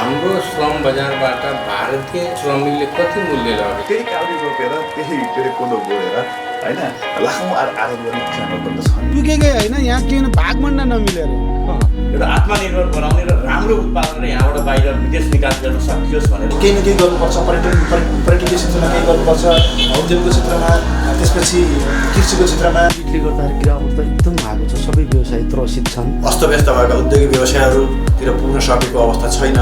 हाम्रो श्रम बजारबाट भारतीय श्रमिकले कति मूल्य लग्यो? त्यही काउरी रोपेर त्यही के अरे कोदो बोएर होइन लाखौँ आरोप गर्ने किसानहरू त छन्। पुगेकै होइन, यहाँ किन भागमण्ड नमिलेर एउटा आत्मनिर्भर बनाउने र राम्रो उत्पादन यहाँबाट बाहिर विदेश निकास गर्न सकियोस् भनेर केही न केही गर्नुपर्छ। पर्यटकीय क्षेत्रमा केही गर्नुपर्छ, उद्योगको क्षेत्रमा, त्यसपछि कृषिको क्षेत्रमा। यसले गर्दाखेरि गिरावट त एकदम भएको छ। सबै व्यवसाय त्रसित छन्। अस्तव्यस्त भएका उद्योगिक व्यवसायहरूतिर पुग्न सकेको अवस्था छैन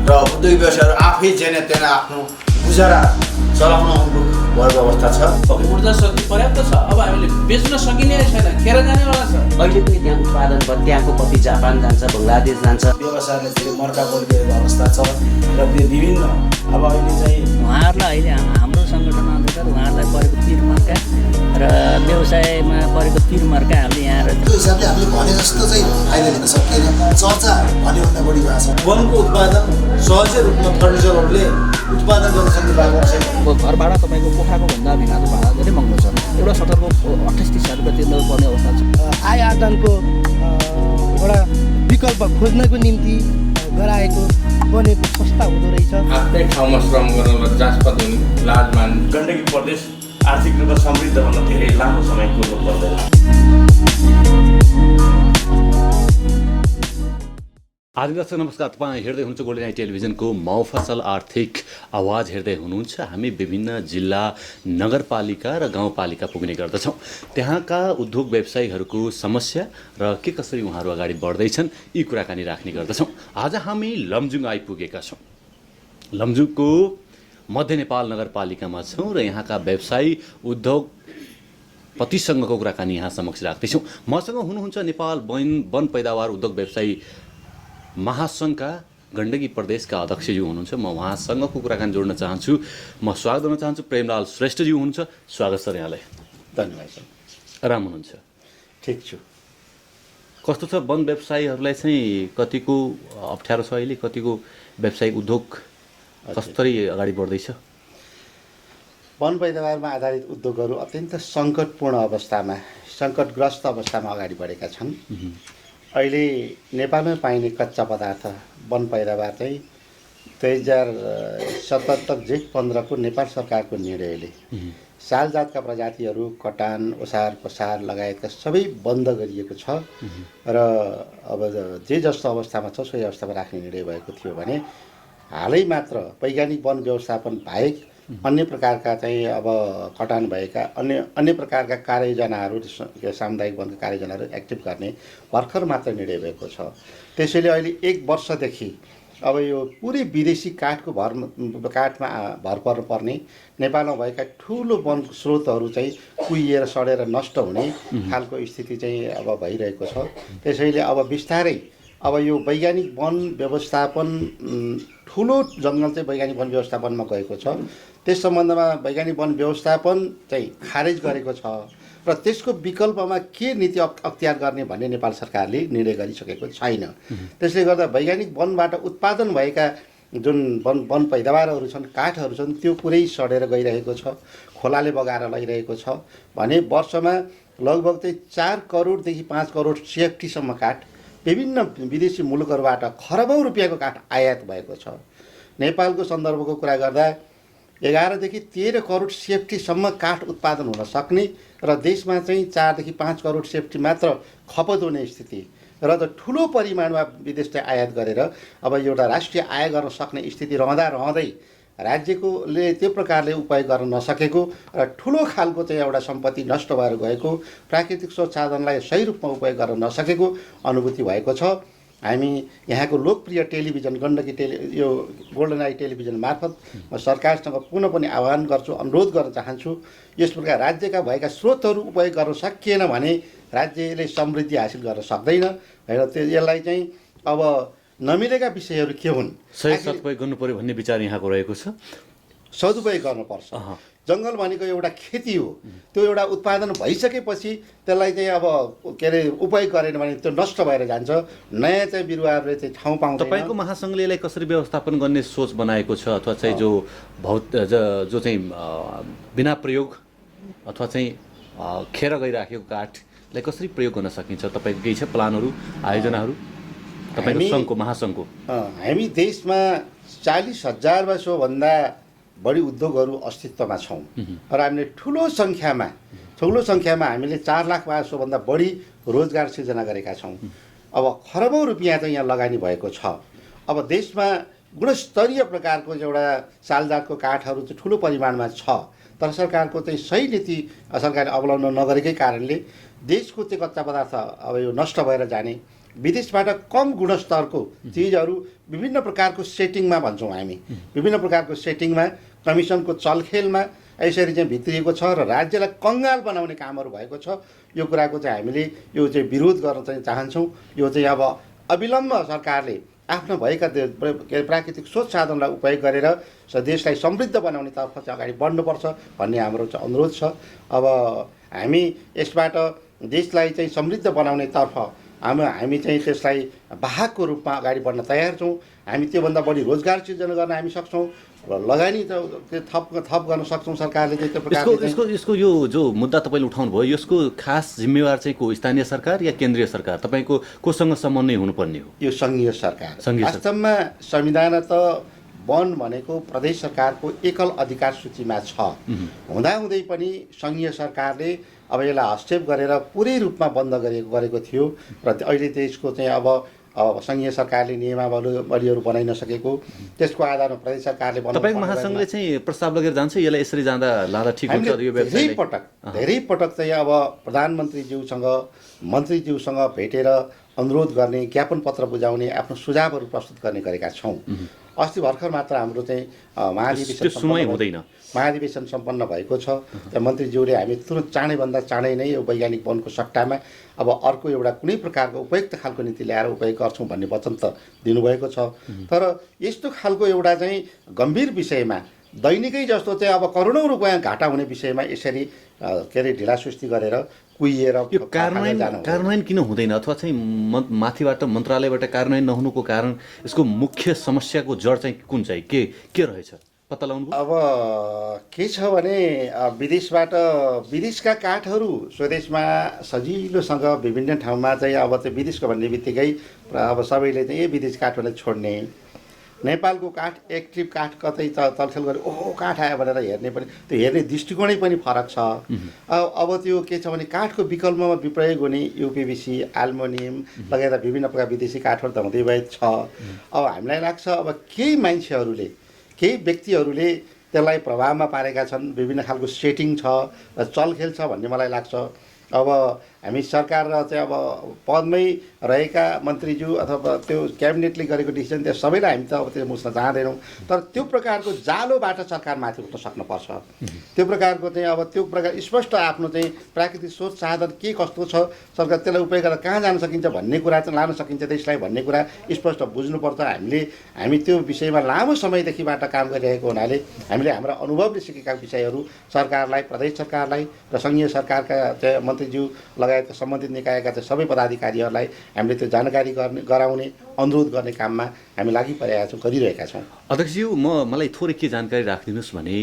र उद्योगिक व्यवसायहरू आफै जेने तेने आफ्नो गुजारा चलाउन उन्मुख भएको अवस्था छ। ऊर्जा शक्ति पर्याप्त छ, अब हामीले बेच्न सकिने छैन, खेर जानेवाला छ। अहिले पनि त्यहाँ उत्पादन भयो, त्यहाँको कति जापान जान्छ, बङ्गलादेश जान्छ। व्यवसायले धेरै मर्का परिरहेको अवस्था छ र विभिन्न अब अहिले चाहिँ उहाँहरूलाई अहिले हाम्रो सङ्गठन अन्तर्गत उहाँहरूलाई परेको पिरमर्का र व्यवसायमा परेको पिरमर्का हामीले यहाँ त्यो हिसाबले हामीले भने जस्तो चाहिँ फाइदा लिन सकिएन। चर्चा भन्योभन्दा बढी भएको छ। वनको उत्पादन सहजै रूपमा फर्निचरहरूले उत्पादन गर्न सक्ने भएको छैन। घर भाडा तपाईँको पोखराको भन्दा भिनाको भाडा धेरै महँगो छ। एउटा सटरको 28-30 रुपियाँ तिर्नुपर्ने अवस्था छ। आय आदानको एउटा विकल्प खोज्नको निम्ति गराएको बनेको संस्था हुँदो रहेछ। आफ्नै ठाउँमा श्रम गर्न लज्जास्पद हुने, लाज मान्ने। गण्डकी प्रदेश आर्थिक रूपमा समृद्ध भन्न धेरै लामो समय कुर्नु पर्दैन। आदि दर्शक नमस्कार, तपाईँ हेर्दै हुनुहुन्छ गोल्डन आई टेलिभिजनको मफसल आर्थिक आवाज हेर्दै हुनुहुन्छ। हामी विभिन्न जिल्ला, नगरपालिका र गाउँपालिका पुग्ने गर्दछौँ। त्यहाँका उद्योग व्यवसायीहरूको समस्या र के कसरी उहाँहरू अगाडि बढ्दैछन् यी कुराकानी राख्ने गर्दछौँ। आज हामी लमजुङ आइपुगेका छौँ। लमजुङको मध्य नेपाल नगरपालिकामा छौँ र यहाँका व्यवसायी उद्योगपतिसँगको कुराकानी यहाँ समक्ष राख्दैछौँ। मसँग हुनुहुन्छ नेपाल वन पैदावार उद्योग व्यवसायी महासङ्घका गण्डकी प्रदेशका अध्यक्षज्यू हुनुहुन्छ। म उहाँसँगको कुराकानी जोड्न चाहन्छु। म स्वागत गर्न चाहन्छु। प्रेमलाल श्रेष्ठज्यू हुनुहुन्छ। स्वागत सर यहाँलाई। धन्यवाद सर। आराम हुनुहुन्छ? ठिक छु। कस्तो छ वन व्यवसायीहरूलाई चाहिँ कतिको अप्ठ्यारो छ अहिले, कतिको व्यावसायिक उद्योग कसरी अगाडि बढ्दैछ? वन पैदावारमा आधारित उद्योगहरू अत्यन्त सङ्कटपूर्ण अवस्थामा, सङ्कटग्रस्त अवस्थामा अगाडि बढेका छन्। अहिले नेपालमै पाइने कच्चा पदार्थ वन पैदावार चाहिँ 2077 जेठ 15 को नेपाल सरकारको निर्णयले सालजातका प्रजातिहरू कटान, ओसार पसार लगायतका सबै बन्द गरिएको छ र अब जे जस्तो अवस्थामा छ सोही अवस्थामा राख्ने निर्णय भएको थियो भने हालै मात्र वैज्ञानिक वन व्यवस्थापन बाहेक अन्य प्रकारका चाहिँ अब कटान भएका अन्य प्रकारका कार्ययोजनाहरू, सामुदायिक वनका कार्ययोजनाहरू एक्टिभ गर्ने भर्खर मात्र निर्णय भएको छ। त्यसैले अहिले 1 वर्षदेखि अब यो पुरै विदेशी काठमा भर पर्नुपर्ने, नेपालमा भएका ठुलो वन स्रोतहरू चाहिँ कुहिएर सडेर नष्ट हुने खालको स्थिति चाहिँ अब भइरहेको छ। त्यसैले अब बिस्तारै अब यो वैज्ञानिक वन व्यवस्थापन, ठुलो जङ्गल चाहिँ वैज्ञानिक वन व्यवस्थापनमा गएको छ। त्यस सम्बन्धमा वैज्ञानिक वन व्यवस्थापन चाहिँ खारेज गरेको छ र त्यसको विकल्पमा के नीति अख्तियार गर्ने भन्ने नेपाल सरकारले निर्णय गरिसकेको छैन। त्यसले गर्दा वैज्ञानिक वनबाट उत्पादन भएका जुन वन पैदावारहरू छन्, काठहरू छन्, त्यो पुरै सडेर गइरहेको छ, खोलाले बगाएर लैरहेको छ भने वर्षमा लगभग चाहिँ 4 करोडदेखि 5 करोड CFT सम्म काठ विभिन्न विदेशी मुलुकहरूबाट खरबौँ रुपियाँको काठ आयात भएको छ। नेपालको सन्दर्भको कुरा गर्दा 11 देखि 13 करोड CFT सम्म काठ उत्पादन हुन सक्ने र देशमा चाहिँ 4 देखि 5 करोड CFT मात्र खपत हुने स्थिति र त ठुलो परिमाणमा विदेशले आयात गरेर अब एउटा राष्ट्रिय आय गर्न सक्ने स्थिति रहँदै राज्यकोले त्यो प्रकारले उपयोग गर्न नसकेको र ठुलो खालको चाहिँ एउटा सम्पत्ति नष्ट भएर गएको, प्राकृतिक स्रोत साधनलाई सही रूपमा उपयोग गर्न नसकेको अनुभूति भएको छ। हामी यहाँको लोकप्रिय टेलिभिजन गण्डकी यो गोल्डन आई टेलिभिजन मार्फत म सरकारसँग पुनः पनि आह्वान गर्छु, अनुरोध गर्न चाहन्छु। यस प्रकार राज्यका भएका स्रोतहरू उपयोग गर्न सकिएन भने राज्यले समृद्धि हासिल गर्न सक्दैन र यसलाई चाहिँ अब नमिलेका विषयहरू के हुन्, सही सदुपयोग गर्नु पर्यो भन्ने विचार यहाँको रहेको छ। सदुपयोग गर्नुपर्छ। जङ्गल भनेको एउटा खेती हो, त्यो एउटा उत्पादन भइसकेपछि त्यसलाई चाहिँ अब के अरे उपयोग गरेन भने त्यो नष्ट भएर जान्छ, नयाँ चाहिँ बिरुवाहरूले चाहिँ ठाउँ पाउँदैन। तपाईँको महासङ्घले यसलाई कसरी व्यवस्थापन गर्ने सोच बनाएको छ, अथवा चाहिँ जो चाहिँ बिना प्रयोग अथवा चाहिँ खेर गइराखेको काठलाई कसरी प्रयोग गर्न सकिन्छ? तपाईँको केही छ प्लानहरू, आयोजनाहरू? तपाईँको सङ्घको महासङ्घको? हामी देशमा 40,000 वा सोभन्दा बढी उद्योगहरू अस्तित्वमा छौँ र हामीले ठुलो सङ्ख्यामा हामीले 4 लाख वा सोभन्दा बढी रोजगार सिर्जना गरेका छौँ। अब खरबौँ रुपियाँ चाहिँ यहाँ लगानी भएको छ। अब देशमा गुणस्तरीय प्रकारको एउटा सालजातको काठहरू चाहिँ ठुलो परिमाणमा छ, तर सरकारको चाहिँ सही नीति सरकारले अवलम्बन नगरेकै कारणले देशको चाहिँ कच्चा पदार्थ अब यो नष्ट भएर जाने, विदेशबाट कम गुणस्तरको चिजहरू विभिन्न प्रकारको सेटिङमा भन्छौँ हामी, विभिन्न प्रकारको सेटिङमा कमिसनको चलखेलमा यसरी चाहिँ भित्रिएको छ र राज्यलाई कङ्गाल बनाउने कामहरू भएको छ। यो कुराको चाहिँ हामीले यो चाहिँ विरोध गर्न चाहिँ चाहन्छौँ। यो चाहिँ अब अविलम्ब सरकारले आफ्ना भएका प्राकृतिक स्रोत साधनलाई उपयोग गरेर देशलाई समृद्ध बनाउनेतर्फ चाहिँ अगाडि बढ्नुपर्छ भन्ने हाम्रो चाहिँ अनुरोध छ। अब हामी यसबाट देशलाई चाहिँ समृद्ध बनाउनेतर्फ हामी चाहिँ त्यसलाई वाहकको रूपमा अगाडि बढ्न तयार छौँ। हामी त्योभन्दा बढी रोजगार सिर्जना गर्न हामी सक्छौँ र लगानी थप गर्न सक्छौँ। सरकारले चाहिँ त्यो प्रकारले यसको यो जो मुद्दा तपाईँले उठाउनु भयो, यसको खास जिम्मेवार चाहिँ को, स्थानीय सरकार या केन्द्रीय सरकार? तपाईँको कोसँग समन्वय हुनुपर्ने हो? यो सङ्घीय सरकार। वास्तवमा संविधान त वन भनेको प्रदेश सरकारको एकल अधिकार सूचीमा छ। हुँदाहुँदै पनि सङ्घीय सरकारले अब यसलाई हस्तक्षेप गरेर पुरै रूपमा बन्द गरेको थियो र अहिले देशको चाहिँ अब सङ्घीय सरकारले नियमावलीहरू बनाइ नसकेको, त्यसको आधारमा प्रदेश सरकारले तपाईँको महासङ्घले चाहिँ प्रस्ताव लगेर जान्छ यसलाई यसरी लाँदा ठिक हुन्छ यो व्यवसायलाई? धेरै पटक चाहिँ अब प्रधानमन्त्रीज्यूसँग मन्त्रीज्यूसँग भेटेर अनुरोध गर्ने, ज्ञापन पत्र बुझाउने, आफ्नो सुझावहरू प्रस्तुत गरेका छौँ। अस्ति भर्खर मात्र हाम्रो चाहिँ महाधिवेशन सम्पन्न भएको छ। त्यहाँ मन्त्रीज्यूले हामी तुरन्त चाँडैभन्दा चाँडै नै यो वैज्ञानिक वनको सट्टामा अब अर्को एउटा कुनै प्रकारको उपयुक्त खालको नीति ल्याएर उपयोग गर्छौँ भन्ने वचन त दिनुभएको छ। तर यस्तो खालको एउटा चाहिँ गम्भीर विषयमा दैनिकै जस्तो चाहिँ अब करोडौँ रुपियाँ घाटा हुने विषयमा यसरी के अरे ढिलासुस्ती गरेर कुहिएर यो कार्यान्वयन किन हुँदैन, अथवा चाहिँ माथिबाट मन्त्रालयबाट कार्यान्वयन नहुनुको कारण यसको मुख्य समस्याको जड चाहिँ कुन चाहिँ के रहेछ पत्ता लगाउनु? अब के छ भने विदेशका काठहरू स्वदेशमा सजिलोसँग विभिन्न ठाउँमा चाहिँ अब चाहिँ विदेशको भन्ने बित्तिकै अब सबैले चाहिँ विदेश काठहरूलाई छोड्ने, नेपालको काठ एक्टिभ काठ कतै तलखेल गरे ओहो काठ आयो भनेर हेर्ने पनि त्यो हेर्ने दृष्टिकोणै पनि फरक छ। अब त्यो के छ भने काठको विकल्पमा विप्रयोग हुने यूपीवीसी, एल्युमिनियम लगायत विभिन्न प्रकार विदेशी काठहरू त हुँदै गएको छ। अब हामीलाई लाग्छ अब केही मान्छेहरूले, केही व्यक्तिहरूले त्यसलाई प्रभावमा पारेका छन्, विभिन्न खालको सेटिङ छ र चलखेल छ भन्ने मलाई लाग्छ। अब हामी सरकार र चाहिँ अब पदमै रहेका मन्त्रीज्यू अथवा त्यो क्याबिनेटले गरेको डिसिजन त्यो सबैलाई हामी त अब त्यो मुस्न चाहँदैनौँ, तर त्यो प्रकारको जालोबाट सरकार माथि उठ्न सक्नुपर्छ। त्यो प्रकारको चाहिँ अब त्यो प्रकार स्पष्ट आफ्नो चाहिँ प्राकृतिक स्रोत साधन के कस्तो छ, सरकार त्यसलाई उपयोग गरेर कहाँ जान सकिन्छ भन्ने कुरा चाहिँ लान सकिन्छ देशलाई भन्ने कुरा स्पष्ट बुझ्नुपर्छ। हामी त्यो विषयमा लामो समयदेखिबाट काम गरिरहेको हुनाले हामीले हाम्रा अनुभवले सिकेका विषयहरू सरकारलाई, प्रदेश सरकारलाई र सङ्घीय सरकारका चाहिँ मन्त्रीज्यू लगायतका सम्बन्धित निकायका चाहिँ सबै पदाधिकारीहरूलाई हामीले त्यो जानकारी गराउने, अनुरोध गर्ने काममा हामी गरिरहेका छौँ। अध्यक्षज्यू, मलाई थोरै के जानकारी राखिदिनुहोस् भने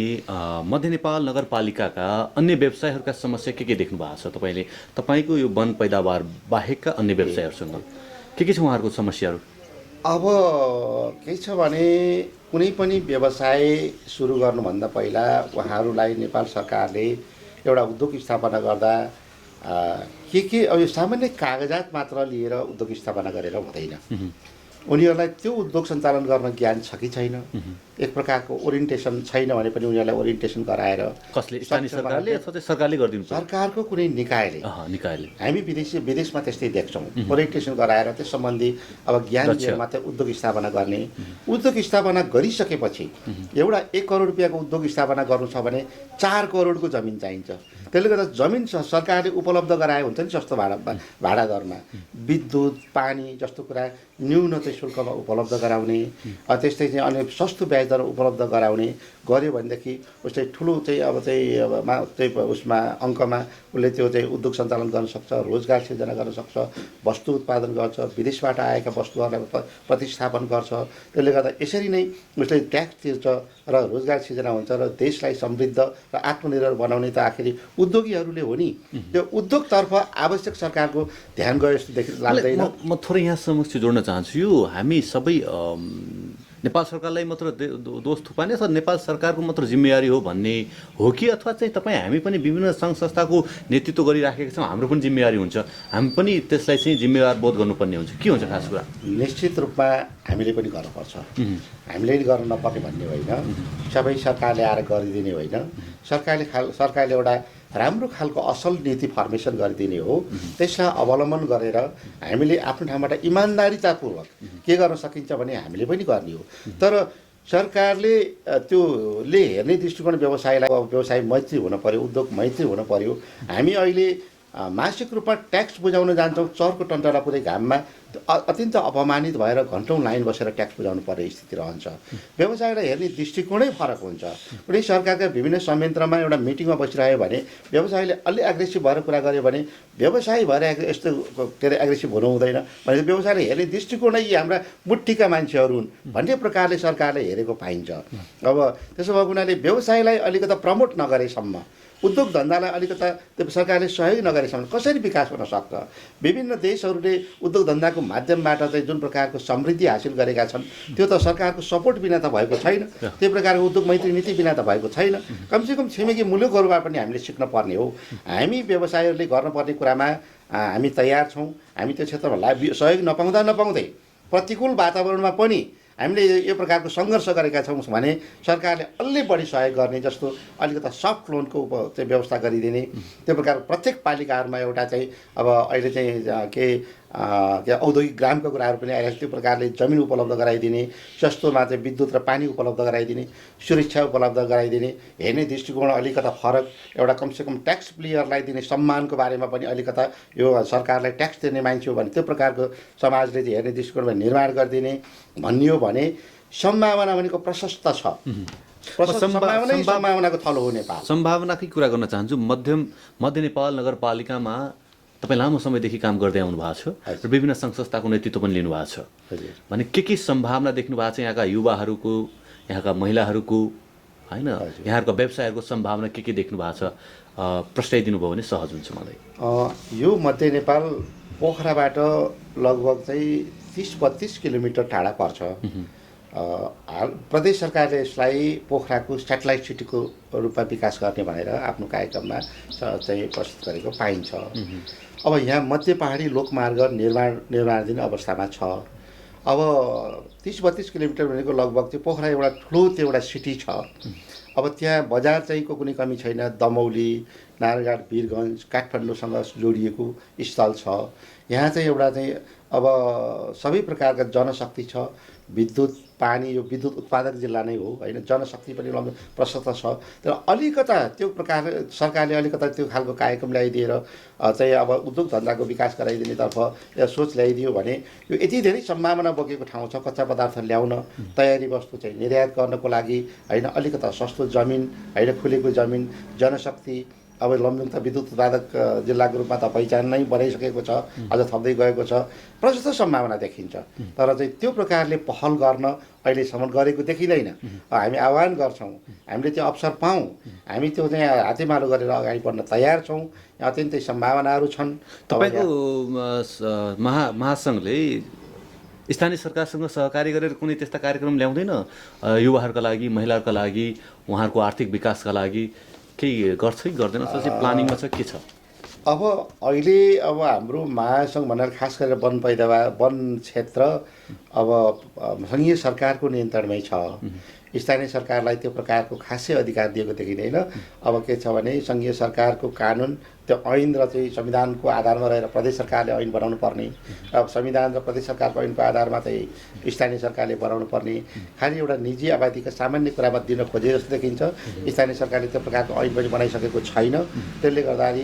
मध्य नेपाल नगरपालिकाका अन्य व्यवसायहरूका समस्या के देख्नु भएको छ तपाईँले? तपाईँको यो वन पैदावार बाहेकका अन्य व्यवसायहरूसँग के छ उहाँहरूको समस्याहरू? अब के छ भने कुनै पनि व्यवसाय सुरु गर्नुभन्दा पहिला उहाँहरूलाई नेपाल सरकारले एउटा उद्योग स्थापना गर्दा के अब यो सामान्य कागजात मात्र लिएर उद्योग स्थापना गरेर हुँदैन। उनीहरूलाई त्यो उद्योग सञ्चालन गर्न ज्ञान छ कि छैन, एक प्रकारको ओरिएन्टेसन छैन भने पनि उनीहरूलाई ओरिएन्टेसन गराएर कसले, स्थानीय सरकारले अथवा सरकारले गरिदिनु, सरकारको कुनै निकायले हामी विदेशमा त्यस्तै देख्छौँ, ओरिएन्टेसन गराएर त्यस सम्बन्धी अब ज्ञान दिएर मात्रै उद्योग स्थापना गर्ने। उद्योग स्थापना गरिसकेपछि एउटा 1 करोड रुपियाँको उद्योग स्थापना गर्नु छ भने 4 करोडको जमिन चाहिन्छ। त्यसले गर्दा जमिन सरकारले उपलब्ध गराए हुन्छ नि सस्तो भाडा दरमा, विद्युत, पानी जस्तो कुरा न्यून चाहिँ शुल्कमा उपलब्ध गराउने, त्यस्तै चाहिँ अनि सस्तो ब्याज सहायता उपलब्ध गराउने गर्यो भनेदेखि उसले ठुलो चाहिँ चाहिँ उसमा अङ्कमा उसले त्यो चाहिँ उद्योग सञ्चालन गर्न सक्छ, रोजगार सिर्जना गर्न सक्छ, वस्तु उत्पादन गर्छ, विदेशबाट आएका वस्तुहरूलाई प्रतिस्थापन गर्छ। त्यसले गर्दा यसरी नै उसले ट्याक्स तिर्छ र रोजगार सिर्जना हुन्छ र देशलाई समृद्ध र आत्मनिर्भर बनाउने त आखिरी उद्योगीहरूले हो नि। त्यो उद्योगतर्फ आवश्यक सरकारको ध्यान गयो जस्तो लाग्दैन। म थोरै यहाँ समक्ष जोड्न चाहन्छु। यो हामी सबै नेपाल सरकारलाई मात्र दोष थुपार्ने अथवा नेपाल सरकारको मात्र जिम्मेवारी हो भन्ने हो कि, अथवा चाहिँ तपाईँ हामी पनि विभिन्न सङ्घ संस्थाको नेतृत्व गरिराखेका छौँ, हाम्रो पनि जिम्मेवारी हुन्छ, हामी पनि त्यसलाई चाहिँ जिम्मेवार बोध गर्नुपर्ने हुन्छ, के हुन्छ खास कुरा? निश्चित रूपमा हामीले पनि गर्नुपर्छ। हामीले गर्न नपर्ने भन्ने होइन, सबै सरकारले आएर गरिदिने होइन। सरकारले एउटा राम्रो खालको असल नीति फर्मेसन गरिदिने हो। त्यसलाई अवलम्बन गरेर हामीले आफ्नो ठाउँबाट इमान्दारितापूर्वक के गर्न सकिन्छ भने हामीले पनि गर्ने हो। तर सरकारले त्योले हेर्ने दृष्टिकोण व्यवसाय मैत्री हुन पर्यो, उद्योग मैत्री हुन पर्यो। हामी अहिले मासिक रूपमा ट्याक्स बुझाउन जान्छौँ, चर्को टन्टरा पुरै घाममा अत्यन्त अपमानित भएर घन्टौँ लाइन बसेर ट्याक्स बुझाउनु पर्ने स्थिति रहन्छ। व्यवसायलाई हेर्ने दृष्टिकोणै फरक हुन्छ। कुनै सरकारका विभिन्न संयन्त्रमा एउटा मिटिङमा बसिरह्यो भने व्यवसायले अलि एग्रेसिभ भएर कुरा गर्यो भने व्यवसाय भएर यस्तो के अरे एग्रेसिभ हुनु हुँदैन भने व्यवसायले हेर्ने दृष्टिकोणै यी हाम्रा मुठीका मान्छेहरू हुन् भन्ने प्रकारले सरकारले हेरेको पाइन्छ। अब त्यसो भएको हुनाले व्यवसायलाई अलिकता प्रमोट नगरेसम्म, उद्योग धन्दालाई अलिकता त्यो सरकारले सहयोग नगरेसम्म कसरी विकास हुन सक्छ? विभिन्न देशहरूले उद्योग धन्दाको माध्यमबाट चाहिँ जुन प्रकारको समृद्धि हासिल गरेका छन् त्यो त सरकारको सपोर्ट बिना त भएको छैन, त्यो प्रकारको उद्योग मैत्री नीति बिना त भएको छैन। कमसेकम छिमेकी मुलुकहरूबाट पनि हामीले सिक्न पर्ने हो। हामी व्यवसायहरूले गर्नुपर्ने कुरामा हामी तयार छौँ। हामी त्यो क्षेत्रमा सहयोग नपाउँदै प्रतिकूल वातावरणमा पनि हामीले यो प्रकारको सङ्घर्ष गरेका छौँ भने सरकारले अलि बढी सहयोग गर्ने जस्तो अलिकता सफ्ट लोनको चाहिँ व्यवस्था गरिदिने, त्यो प्रकारको प्रत्येक पालिकाहरूमा एउटा चाहिँ अब अहिले चाहिँ के औद्योगिक ग्रामको कुराहरू पनि आइरहेको छ, त्यो प्रकारले जमिन उपलब्ध गराइदिने, सस्तोमा चाहिँ विद्युत र पानी उपलब्ध गराइदिने, सुरक्षा उपलब्ध गराइदिने, हेर्ने दृष्टिकोण अलिकता फरक, एउटा कमसेकम ट्याक्स प्लेयरलाई दिने सम्मानको बारेमा पनि अलिकता यो सरकारलाई ट्याक्स तिर्ने मान्छे हो भने त्यो प्रकारको समाजले चाहिँ हेर्ने दृष्टिकोणमा निर्माण गरिदिने भन्ने हो भने सम्भावना भनेको प्रशस्त छ। सम्भावनाको थलो हो नेपाल। सम्भावनाकै कुरा गर्न चाहन्छु। मध्य नेपाल नगरपालिकामा तपाईँ लामो समयदेखि काम गर्दै आउनु भएको छ र विभिन्न सङ्घ संस्थाको नेतृत्व पनि लिनुभएको छ भने के सम्भावना देख्नु भएको छ? यहाँका युवाहरूको, यहाँका महिलाहरूको, होइन, यहाँहरूको व्यवसायहरूको सम्भावना के देख्नु भएको छ? प्रस्ताइदिनु भयो भने सहज हुन्छ मलाई। यो मध्य नेपाल पोखराबाट लगभग चाहिँ 30-32 किलोमिटर टाढा पर्छ। प्रदेश सरकारले यसलाई पोखराको सेटेलाइट सिटीको रूपमा विकास गर्ने भनेर आफ्नो कार्यक्रममा चाहिँ प्रस्तुत गरेको पाइन्छ। अब यहाँ मध्य पहाडी लोकमार्ग निर्माणाधीन अवस्थामा छ। अब 30-32 किलोमिटर भनेको लगभग चाहिँ पोखरा एउटा ठुलो त्यो एउटा सिटी छ। अब त्यहाँ बजार चाहिँको कुनै कमी छैन। दमौली, नारायणघाट, वीरगञ्ज, काठमाडौँसँग जोडिएको स्थल छ। यहाँ चाहिँ एउटा चाहिँ अब सबै प्रकारका जनशक्ति छ। विद्युत, पानी, यो विद्युत उत्पादक जिल्ला नै हो होइन, जनशक्ति पनि प्रशस्त छ। तर अलिकता त्यो प्रकार सरकारले अलिकता त्यो खालको कार्यक्रम ल्याइदिएर चाहिँ अब उद्योग धन्दाको विकास गराइदिनेतर्फ सोच ल्याइदियो भने यो यति धेरै सम्भावना बोकेको ठाउँ छ। कच्चा पदार्थ ल्याउन, तयारी वस्तु चाहिँ निर्यात गर्नको लागि होइन, अलिकता सस्तो जमिन होइन, खुलेको जमिन, जनशक्ति। अब लमजुङ त विद्युत उत्पादक जिल्लाको रूपमा त पहिचान नै बनाइसकेको छ, अझ थप्दै गएको छ, प्रशस्त सम्भावना देखिन्छ। तर चाहिँ त्यो प्रकारले पहल गर्न अहिलेसम्म गरेको देखिँदैन। हामी आह्वान गर्छौँ, हामीले त्यो अवसर पाऊँ, हामी त्यो चाहिँ हातेमालो गरेर अगाडि बढ्न तयार छौँ। अत्यन्तै सम्भावनाहरू छन्। तपाईँको महासङ्घले स्थानीय सरकारसँग सहकारी गरेर कुनै त्यस्ता कार्यक्रम ल्याउँदैन युवाहरूका लागि, महिलाहरूका लागि, उहाँहरूको आर्थिक विकासका लागि केही गर्छ कि गर्दैन? प्लानिङमा छ, के छ? अब अहिले अब हाम्रो महासङ्घ भनेर खास गरेर वन क्षेत्र अब सङ्घीय सरकारको नियन्त्रणमै छ। स्थानीय सरकारलाई त्यो प्रकारको खासै अधिकार दिएको देखिँदैन। अब के छ भने सङ्घीय सरकारको कानुन, त्यो ऐन र चाहिँ संविधानको आधारमा रहेर प्रदेश सरकारले ऐन बनाउनु पर्ने। अब संविधान र प्रदेश सरकारको ऐनको आधारमा चाहिँ स्थानीय सरकारले बनाउनु पर्ने। खालि एउटा निजी आबादीका सामान्य कुरामा दिन खोजे जस्तो देखिन्छ। स्थानीय सरकारले त्यो प्रकारको ऐन पनि बनाइसकेको छैन। त्यसले गर्दाखेरि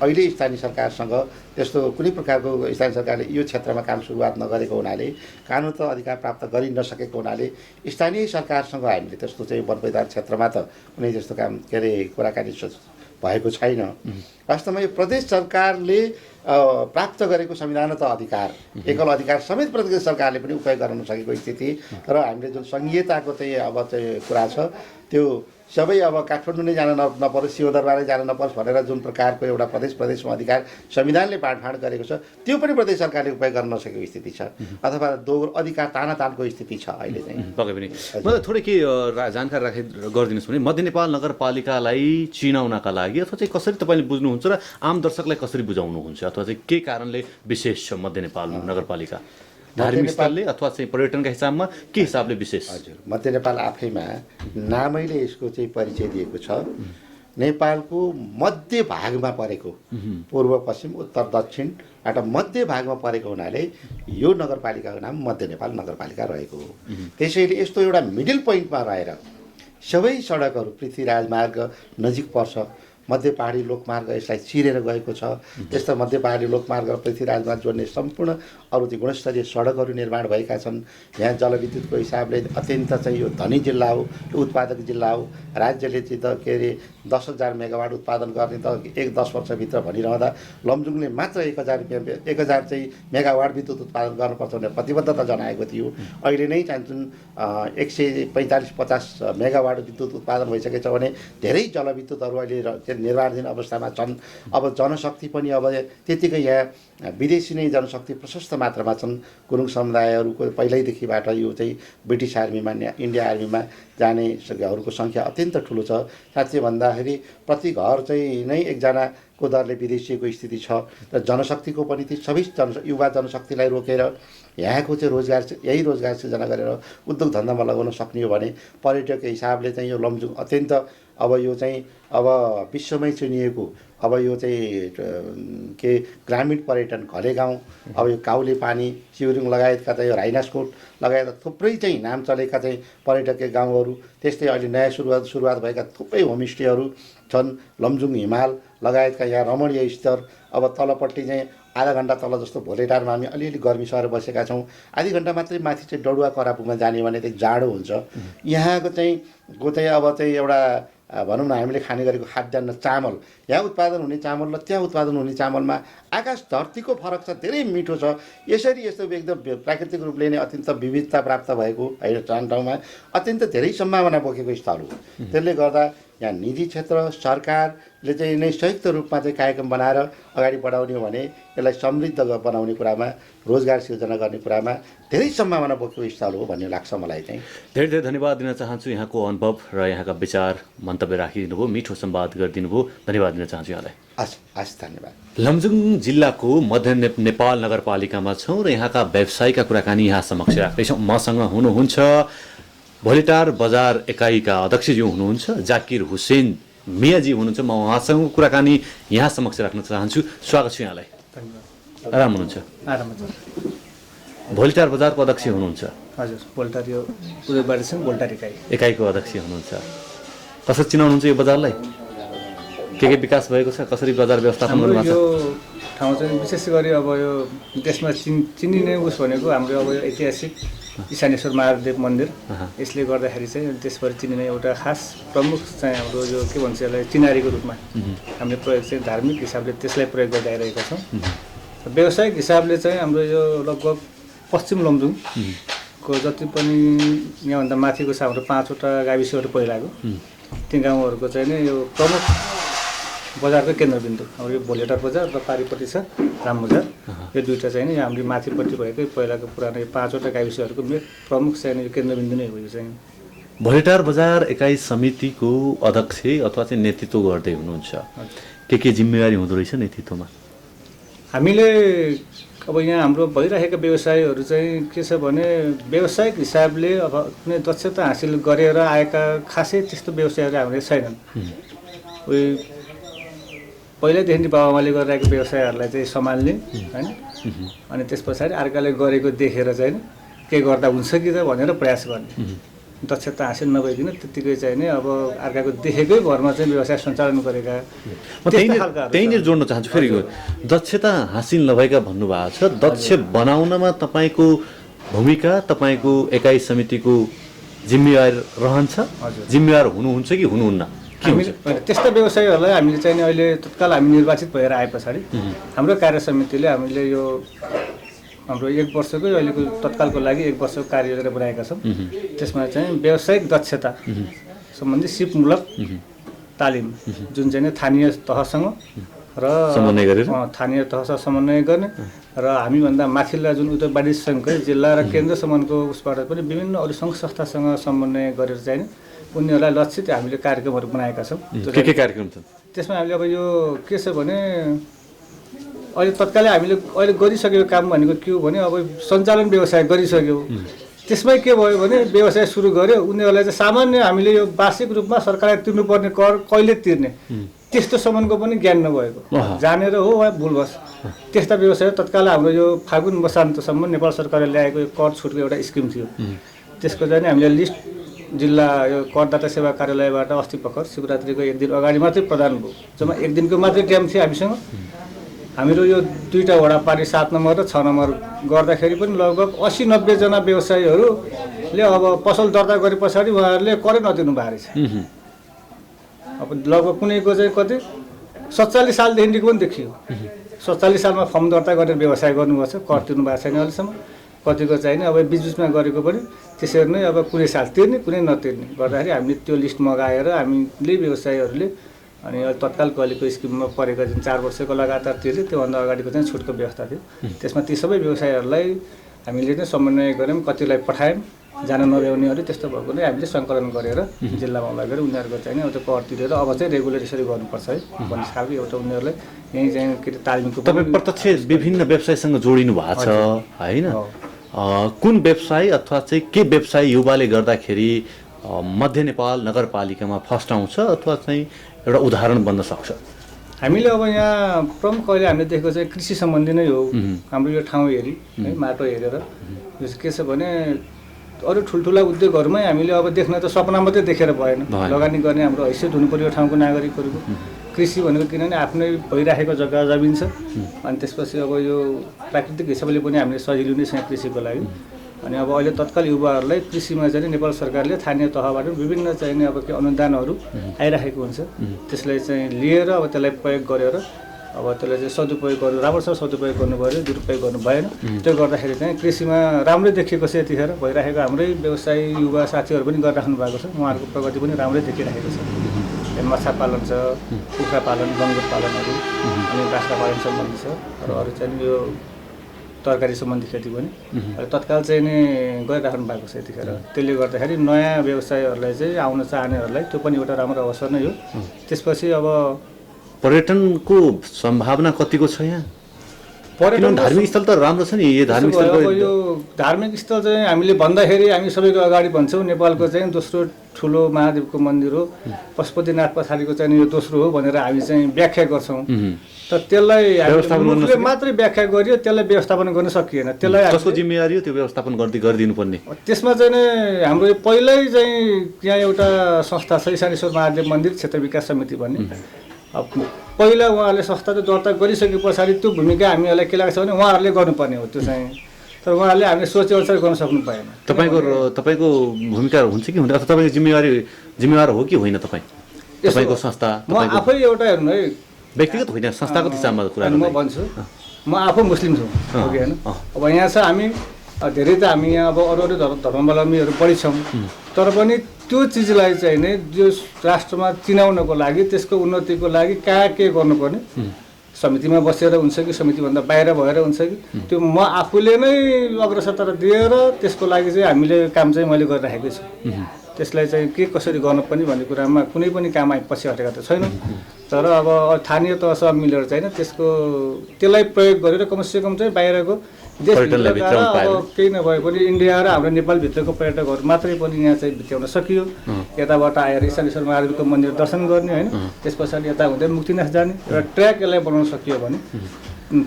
अहिले स्थानीय सरकारसँग त्यस्तो कुनै प्रकारको स्थानीय सरकारले यो क्षेत्रमा काम सुरुवात नगरेको हुनाले कानुन त अधिकार प्राप्त गरि नसकेको हुनाले स्थानीय सरकारसँग हामीले त्यस्तो चाहिँ वन मैदान क्षेत्रमा त कुनै जस्तो काम के अरे कुराकानी भएको छैन। वास्तवमा यो प्रदेश सरकारले प्राप्त गरेको संविधानगत अधिकार एकल अधिकार समेत प्रदेश सरकारले पनि उपयोग गर्न नसकेको स्थिति र हामीले जुन सङ्घीयताको चाहिँ अब चाहिँ कुरा छ त्यो सबै अब काठमाडौँ नै जान नपरोस् सिंहदरबारै जान नपरोस् भनेर जुन प्रकारको एउटा प्रदेशमा अधिकार संविधानले बाँडफाँड गरेको छ त्यो पनि प्रदेश सरकारले उपयोग गर्न नसकेको स्थिति छ अथवा दोहोरो अधिकार तानातानको स्थिति छ अहिले चाहिँ। पक्कै पनि मलाई थोरै के जानकारी गरिदिनुहोस् भने मध्य नेपाल नगरपालिकालाई चिनाउनका लागि अथवा चाहिँ कसरी तपाईँले बुझ्नुहुन्छ र आम दर्शकलाई कसरी बुझाउनुहुन्छ अथवा चाहिँ के कारणले विशेष छ मध्य नेपाल नगरपालिका धार्मिक स्थलले अथवा चाहिँ पर्यटनका हिसाबमा के हिसाबले विशेष? हजुर, मध्य नेपाल आफैमा नामैले यसको चाहिँ परिचय दिएको छ। नेपालको मध्य भागमा परेको पूर्व पश्चिम उत्तर दक्षिणबाट मध्य भागमा परेको हुनाले यो नगरपालिकाको नाम मध्य नेपाल नगरपालिका रहेको हो। त्यसैले यस्तो एउटा मिडल पोइन्टमा रहेर सबै सडकहरू पृथ्वी राजमार्ग नजिक पर्छ, मध्य पहाडी लोकमार्ग यसलाई चिरेर गएको छ। त्यस्ता मध्य पहाडी लोकमार्ग र पृथ्वी राजमार्ग जोड्ने सम्पूर्ण अरू चाहिँ गुणस्तरीय सडकहरू निर्माण भएका छन्। यहाँ जलविद्युतको हिसाबले अत्यन्त चाहिँ यो धनी जिल्ला हो, यो उत्पादक जिल्ला हो। राज्यले चाहिँ त के अरे 10,000 मेगावाट उत्पादन गर्ने त 10 वर्षभित्र भनिरहँदा लमजुङले मात्र 1,000 चाहिँ मेगावाट विद्युत उत्पादन गर्नुपर्छ भनेर प्रतिबद्धता जनाएको थियो। अहिले नै जुन 145-50 मेगावाट विद्युत उत्पादन भइसकेछ भने धेरै जलविद्युतहरू अहिले निर्माणाधीन अवस्थामा छन्। अब जनशक्ति पनि अब त्यतिकै यहाँ विदेशी नै जनशक्ति प्रशस्त मात्रामा छन्। गुरुङ समुदायहरूको पहिल्यैदेखिबाट यो चाहिँ ब्रिटिस आर्मीमा इन्डिया आर्मीमा जानेहरूको सङ्ख्या अत्यन्त ठुलो छ। साँच्चै भन्दाखेरि प्रति घर चाहिँ नै एकजनाको दरले विदेशीको स्थिति छ र जनशक्तिको पनि ती सबै युवा जनशक्तिलाई रोकेर यहाँको चाहिँ यही रोजगार सृजना गरेर उद्योग धन्दामा लगाउन सक्ने हो भने पर्यटकको हिसाबले चाहिँ यो लमजुङ अत्यन्त अब यो चाहिँ अब विश्वमै चिनिएको अब यो चाहिँ के ग्रामीण पर्यटन घले गाउँ अब यो काउले पानी सिउरिङ लगायतका चाहिँ राइनासकोट लगायत थुप्रै चाहिँ नाम चलेका चाहिँ पर्यटकीय गाउँहरू त्यस्तै अहिले नयाँ सुरुवात भएका थुप्रै होमस्टेहरू छन्। लमजुङ हिमाल लगायतका यहाँ रमणीय स्तर अब तलपट्टि चाहिँ आधा घन्टा तल जस्तो भोलेटारमा हामी अलिअलि गर्मी सरेर बसेका छौँ। आधी घन्टा मात्रै माथि चाहिँ डडुवा करापुमा जाने भने चाहिँ जाडो हुन्छ। यहाँको चाहिँ अब चाहिँ एउटा भनौँ न हामीले खाने गरेको खाद्यान्न चामल यहाँ उत्पादन हुने चामल र त्यहाँ उत्पादन हुने चामलमा आकाश धरतीको फरक छ, धेरै मिठो छ। यसरी यस्तो एकदम प्राकृतिक रूपले नै अत्यन्त विविधता प्राप्त भएको होइन ठाउँमा अत्यन्त धेरै सम्भावना बोकेको स्थल हो। त्यसले गर्दा यहाँ निजी क्षेत्र सरकारले चाहिँ नै संयुक्त रूपमा चाहिँ कार्यक्रम बनाएर अगाडि बढाउने हो भने यसलाई समृद्ध बनाउने कुरामा रोजगार सिर्जना गर्ने कुरामा धेरै सम्भावना बोकेको स्थल हो भन्ने लाग्छ मलाई चाहिँ। धेरै धेरै धन्यवाद दिन चाहन्छु यहाँको अनुभव र यहाँका विचार मन्तव्य राखिदिनु भयो, मिठो संवाद गरिदिनु भयो, धन्यवाद दिन चाहन्छु यहाँलाई। हस् धन्यवाद। लमजुङ जिल्लाको मध्य नेपाल नगरपालिकामा छौँ र यहाँका व्यवसायका कुराकानी यहाँ समक्ष राख्दैछौँ। मसँग हुनुहुन्छ भोलेटार बजार एकाइका अध्यक्षज्यू हुनुहुन्छ जाकिर हुसेन मियाजी हुनुहुन्छ। म उहाँसँग कुराकानी यहाँ समक्ष राख्न चाहन्छु। स्वागत छ यहाँलाई। आराम हुनुहुन्छ? आराम छ। भोलेटार बजारको अध्यक्ष हुनुहुन्छ? हजुर, भोल्टार यो उदयबारी छ, भोल्टार एकाइको अध्यक्ष हुनुहुन्छ। कसरी चिनाउनुहुन्छ यो बजारलाई? के विकास भएको छ? कसरी बजार व्यवस्थापन गर्नुभएको छ? यो ठाउँ चाहिँ विशेष गरी अब यो देशमा चिनिने उस भनेको हाम्रो अब यो ऐतिहासिक इशानेश्वर महादेव मन्दिर, यसले गर्दाखेरि चाहिँ देशभरि चिनिने एउटा खास प्रमुख चाहिँ हाम्रो यो के भन्छ यसलाई चिनारीको रूपमा हामीले प्रयोग चाहिँ धार्मिक हिसाबले त्यसलाई प्रयोग गर्दै आइरहेका छौँ। व्यावसायिक हिसाबले चाहिँ हाम्रो यो लगभग पश्चिम लमजुङको जति पनि यहाँभन्दा माथिको छ हाम्रो 5वटा गाविसहरू पहिलाको ती गाउँहरूको चाहिँ नै यो प्रमुख बजारको केन्द्रबिन्दु हाम्रो यो भोलेटार बजार र पारिपट्टि छ राम बजार। यो दुईवटा चाहिँ नि हाम्रो माथिपट्टि भएकै पहिलाको पुरानो यो 5वटा गाविसहरूको प्रमुख चाहिँ यो केन्द्रबिन्दु नै हो। यो चाहिँ भोलेटार बजार एकाइ समितिको अध्यक्ष अथवा चाहिँ नेतृत्व गर्दै हुनुहुन्छ। के जिम्मेवारी हुँदो रहेछ नेतृत्वमा? हामीले अब यहाँ हाम्रो भइरहेका व्यवसायहरू चाहिँ के छ भने व्यावसायिक हिसाबले अब कुनै दक्षता हासिल गरेर आएका खासै त्यस्तो व्यवसायहरू हाम्रो छैनन्। उयो पहिल्यैदेखि बाबुआमाले गरिरहेको व्यवसायहरूलाई चाहिँ सम्हाल्ने होइन, अनि त्यस पछाडि अर्काले गरेको देखेर चाहिँ के गर्दा हुन्छ कि त भनेर प्रयास गर्ने। दक्षता हासिल नभइकन त्यत्तिकै चाहिँ नि अब अर्काको देखेकै भरमा चाहिँ व्यवसाय सञ्चालन गरेका। म त्यहीँनिर जोड्न चाहन्छु। फेरि दक्षता हासिल नभएका भन्नुभएको छ, दक्ष बनाउनमा तपाईँको भूमिका तपाईँको एकाइ समितिको जिम्मेवार रहन्छ, जिम्मेवार हुनुहुन्छ कि हुनुहुन्न? त्यस्ता व्यवसायीहरूलाई हामीले चाहिँ अहिले तत्काल हामी निर्वाचित भएर आए पछाडि हाम्रो कार्य समितिले हामीले यो हाम्रो 1 वर्षको अहिलेको तत्कालको लागि 1 वर्षको कार्ययोजना बनाएका छौँ। त्यसमा चाहिँ व्यावसायिक दक्षता सम्बन्धी सिपमूलक तालिम जुन चाहिँ स्थानीय तहसँग र समन्वय गरेर स्थानीय तहसँग समन्वय गर्ने र हामीभन्दा माथिल्ला जुन उद्योग वाणिज्य सङ्घकै जिल्ला र केन्द्रसम्मको उसबाट पनि विभिन्न अरू सङ्घ संस्थासँग समन्वय गरेर चाहिँ उनीहरूलाई लक्षित हामीले कार्यक्रमहरू बनाएका छौँ। के कार्यक्रम छन् त्यसमा हामीले अब यो के छ भने अहिले तत्कालै हामीले अहिले गरिसकेको काम भनेको के हो भने अब सञ्चालन व्यवसाय गरिसक्यो। त्यसमै के भयो भने व्यवसाय सुरु गर्यो उनीहरूलाई चाहिँ सामान्य हामीले यो वार्षिक रूपमा सरकारले तिर्नुपर्ने कर कहिले तिर्ने त्यस्तोसम्मको पनि ज्ञान नभएको जानेर हो वा भुलवश त्यस्ता व्यवसाय तत्काल हाम्रो यो फागुन मसान्तसम्म नेपाल सरकारले ल्याएको यो कर छुटको एउटा स्किम थियो। त्यसको चाहिँ हामीले लिस्ट जिल्ला यो करदाता सेवा कार्यालयबाट अस्ति भर्खर शिवरात्रिको 1 दिन अगाडि मात्रै प्रदान भयो। जम्मा 1 दिनको मात्रै टाइम थियो हामीसँग। हामीहरू यो 2टा वडा पारी 7 नम्बर र 6 नम्बर गर्दाखेरि पनि लगभग 80-90 जना व्यवसायीहरूले अब पसल दर्ता गरे पछाडि उहाँहरूले करै नदिनु भएको रहेछ। अब लगभग कुनैको चाहिँ कति 47 सालदेखिको पनि देखियो। 47 सालमा फर्म दर्ता गरेर व्यवसाय गर्नुपर्छ, कर तिर्नु भएको छैन अहिलेसम्म। कतिको चाहिँ अब बिचबिचमा गरेको पनि त्यसरी नै अब कुनै साल तिर्ने कुनै नतिर्ने गर्दाखेरि हामीले त्यो लिस्ट मगाएर हामीले व्यवसायीहरूले अनि तत्कालको अहिलेको स्किममा परेको जुन 4 वर्षको लगातार तिर्यो त्योभन्दा अगाडिको चाहिँ छुटको व्यवस्था थियो। त्यसमा ती सबै व्यवसायीहरूलाई हामीले नै समन्वय गऱ्यौँ, कतिलाई पठायौँ, जान नभ्याउनेहरू त्यस्तो भएको नै हामीले सङ्कलन गरेर जिल्लामा लगेर उनीहरूको चाहिँ अब त्यो कर तिरेर अब चाहिँ रेगुलर यसरी गर्नुपर्छ है भन्ने खालको एउटा उनीहरूलाई यहीँ चाहिँ के अरे तालिमको तपाईँ प्रत्यक्ष विभिन्न व्यवसायसँग जोडिनु भएको छ होइन? कुन व्यवसाय अथवा चाहिँ के व्यवसाय युवाले गर्दाखेरि मध्य नेपाल नगरपालिकामा फर्स्ट आउँछ अथवा चाहिँ एउटा उदाहरण बन्न सक्छ? हामीले अब यहाँ प्रमुख अहिले हामीले देखेको चाहिँ कृषि सम्बन्धी नै हो। हाम्रो यो ठाउँ हेरी है माटो हेरेर के छ भने अरू ठुल्ठुला उद्योगहरूमै हामीले अब देख्न त सपना मात्रै देखेर भएन, लगानी गर्ने हाम्रो हैसियत हुनु पर्यो ठाउँको नागरिकहरूको। कृषि भनेको किनभने आफ्नै भइराखेको जग्गा जमिन छ अनि त्यसपछि अब यो प्राकृतिक हिसाबले पनि हामीले सजिलो नै छ कृषिको लागि। अनि अब अहिले तत्काल युवाहरूलाई कृषिमा चाहिँ नेपाल सरकारले स्थानीय तहबाट विभिन्न चाहिँ अब के अनुदानहरू आइराखेको हुन्छ, त्यसलाई चाहिँ लिएर अब त्यसलाई प्रयोग गरेर अब त्यसलाई चाहिँ सदुपयोग गर्नु राम्रोसँग सदुपयोग गर्नु पऱ्यो, दुरुपयोग गर्नु भएन। त्यो गर्दाखेरि चाहिँ कृषिमा राम्रै देखिएको छ यतिखेर भइराखेको हाम्रै व्यवसायी युवा साथीहरू पनि गरिराख्नु भएको छ, उहाँहरूको प्रगति पनि राम्रै देखिरहेको छ। माछा पालन छ, कुखुरा पालन, गङ्गुर पालनहरू अनि बाख्रा पालन सम्बन्धी छ र अरू चाहिँ यो तरकारी सम्बन्धी खेती पनि तत्काल चाहिँ नै गरिराख्नु भएको छ यतिखेर। त्यसले गर्दाखेरि नयाँ व्यवसायहरूलाई चाहिँ आउन चाहनेहरूलाई त्यो पनि एउटा राम्रो अवसर नै हो। त्यसपछि अब पर्यटनको सम्भावना कतिको छ यहाँ? पर्यटन धार्मिक स्थल त राम्रो छ नि, यो धार्मिक स्थल यो धार्मिक स्थल चाहिँ हामीले भन्दाखेरि हामी सबैको अगाडि भन्छौँ नेपालको चाहिँ दोस्रो ठुलो महादेवको मन्दिर हो, पशुपतिनाथ पछाडिको चाहिँ यो दोस्रो हो भनेर हामी चाहिँ व्याख्या गर्छौँ। तर त्यसलाई मात्रै व्याख्या गरियो, त्यसलाई व्यवस्थापन गर्न सकिएन। त्यसलाई कसको जिम्मेवारी हो त्यो व्यवस्थापन गरिदिनु पर्ने? त्यसमा चाहिँ हाम्रो पहिल्यै चाहिँ यहाँ एउटा संस्था छ इशानेश्वर महादेव मन्दिर क्षेत्र विकास समिति भन्ने। अब पहिला उहाँहरूले संस्था त दर्ता गरिसके पछाडि त्यो भूमिका हामीहरूलाई के लाग्छ भने उहाँहरूले गर्नुपर्ने हो त्यो चाहिँ, तर उहाँहरूले हामीले सोचेअनुसार गर्न सक्नु पाएन। तपाईँको भूमिका हुन्छ कि हुँदैन, अथवा तपाईँको जिम्मेवार हो कि होइन? तपाईँको संस्था म आफै एउटा हेर्नु है, व्यक्तिगत होइन संस्थाको हिसाबमा कुरा म भन्छु, म आफू मुस्लिम छु ओके होइन। अब यहाँ छ हामी धेरै त हामी यहाँ अब अरू धर्मावलम्बीहरू बढी छौँ, तर पनि त्यो चिजलाई चाहिँ नै जो राष्ट्रमा चिनाउनको लागि त्यसको उन्नतिको लागि कहाँ के गर्नुपर्ने समितिमा बसेर हुन्छ कि समितिभन्दा बाहिर भएर हुन्छ कि त्यो म आफूले नै अग्रसरता दिएर त्यसको लागि चाहिँ हामीले काम चाहिँ मैले गरिराखेको छु। त्यसलाई चाहिँ के कसरी गर्नुपर्ने भन्ने कुरामा कुनै पनि काम हामी पछि हटेका त छैनौँ, तर अब स्थानीय तहसँग मिलेर चाहिँ त्यसलाई प्रयोग गरेर कमसेकम चाहिँ बाहिरको देशभित्रका अब केही नभए पनि इन्डिया र हाम्रो नेपालभित्रको पर्यटकहरू मात्रै पनि यहाँ चाहिँ भित्राउन सकियो। यताबाट आएर इशानेश्वर महादेवको मन्दिर दर्शन गर्ने होइन, त्यस पछाडि यता हुँदै मुक्तिनाथ जाने एउटा ट्र्याक यसलाई बनाउन सकियो भने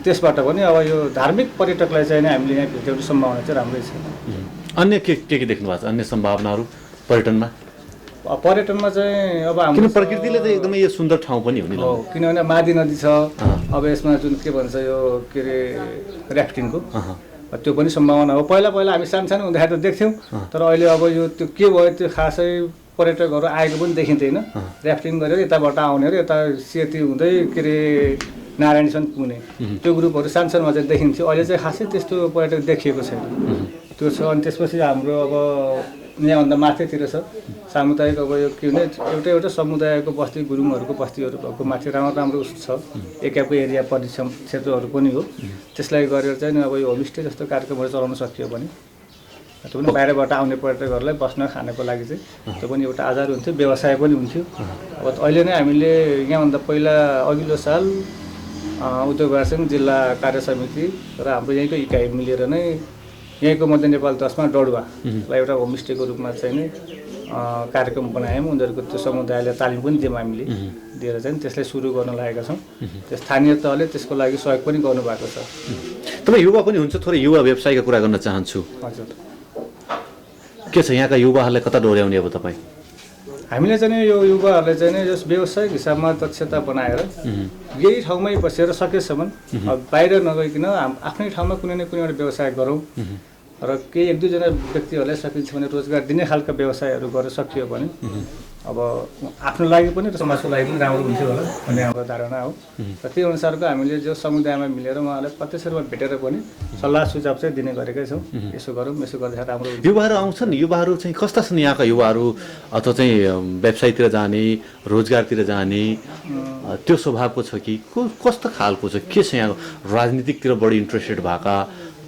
त्यसबाट पनि अब यो धार्मिक पर्यटकलाई चाहिँ हामीले यहाँ भित्राउने सम्भावना चाहिँ राम्रै छ। अन्य के देख्नु भएको छ अन्य सम्भावनाहरू पर्यटनमा? पर्यटनमा चाहिँ अब हाम्रो प्रकृतिले त एकदमै यो सुन्दर ठाउँ पनि हुने हो, किनभने मादी नदी छ। अब यसमा जुन के भन्छ यो के अरे ऱ्याफ्टिङको त्यो पनि सम्भावना हो। पहिला हामी सानो हुँदाखेरि त देख्थ्यौँ, तर अहिले अब यो त्यो के भयो त्यो खासै पर्यटकहरू आएको पनि देखिँदैन। ऱ्याफ्टिङ गरेर यताबाट आउने र यता सेती हुँदै के अरे नारायणसम्म पुग्ने त्यो ग्रुपहरू सानोमा चाहिँ देखिन्थ्यो। अहिले चाहिँ खासै त्यस्तो पर्यटक देखिएको छैन। त्यो छ। अनि त्यसपछि हाम्रो अब यहाँभन्दा माथितिर छ सामुदायिक अब यो के भने एउटा समुदायको बस्ती गुरुङहरूको बस्तीहरू भएको माथि राम्रो छ। एकाको एरिया परिक्षम क्षेत्रहरू पनि हो। त्यसलाई गरेर चाहिँ अब यो होमस्टे जस्तो कार्यक्रमहरू चलाउन सकियो भने त्यो पनि बाहिरबाट आउने पर्यटकहरूलाई बस्न खानको लागि चाहिँ त्यो पनि एउटा आधार हुन्थ्यो, व्यवसाय पनि हुन्थ्यो। अब अहिले नै हामीले यहाँभन्दा पहिला अघिल्लो साल उद्योगवासिङ जिल्ला कार्य समिति र हाम्रो यहीँको इकाइ मिलेर नै यहीँको मध्य नेपाल 10मा डडुवालाई एउटा होमस्टेको रूपमा चाहिँ नै कार्यक्रम बनायौँ। उनीहरूको त्यो समुदायलाई तालिम पनि दियौँ हामीले, दिएर चाहिँ त्यसलाई सुरु गर्न लागेका छौँ। त्यो स्थानीय तहले त्यसको लागि सहयोग पनि गर्नुभएको छ। तपाईँ युवा पनि हुन्छ, थोरै युवा व्यवसायका कुरा गर्न चाहन्छु। हजुर, के छ यहाँका युवाहरूलाई कता डोर्याउने अब तपाईँ? हामीले चाहिँ यो युवाहरूले चाहिँ यस व्यावसायिक हिसाबमा दक्षता बनाएर यही ठाउँमै बसेर सकेसम्म बाहिर नगइकन आफ्नै ठाउँमा कुनै न कुनै एउटा व्यवसाय गरौँ र केही 1-2 जना व्यक्तिहरूलाई सकिन्छ भने रोजगार दिने खालका व्यवसायहरू गर्न सकियो भने अब आफ्नो लागि पनि र समाजको लागि पनि राम्रो हुन्थ्यो होला भन्ने हाम्रो धारणा हो। र त्यही अनुसारको हामीले जो समुदायमा मिलेर उहाँलाई प्रत्यक्ष रूपमा भेटेर पनि सल्लाह सुझाव चाहिँ दिने गरेकै छौँ। यसो गरौँ, यसो गर्दाखेरि राम्रो हुन्छ। युवाहरू आउँछन्, युवाहरू चाहिँ कस्ता छन् यहाँका युवाहरू? अथवा चाहिँ व्यवसायतिर जाने, रोजगारतिर जाने त्यो स्वभावको छ कि कस्तो खालको छ? के छ यहाँ राजनीतिकतिर बढी इन्ट्रेस्टेड भएका,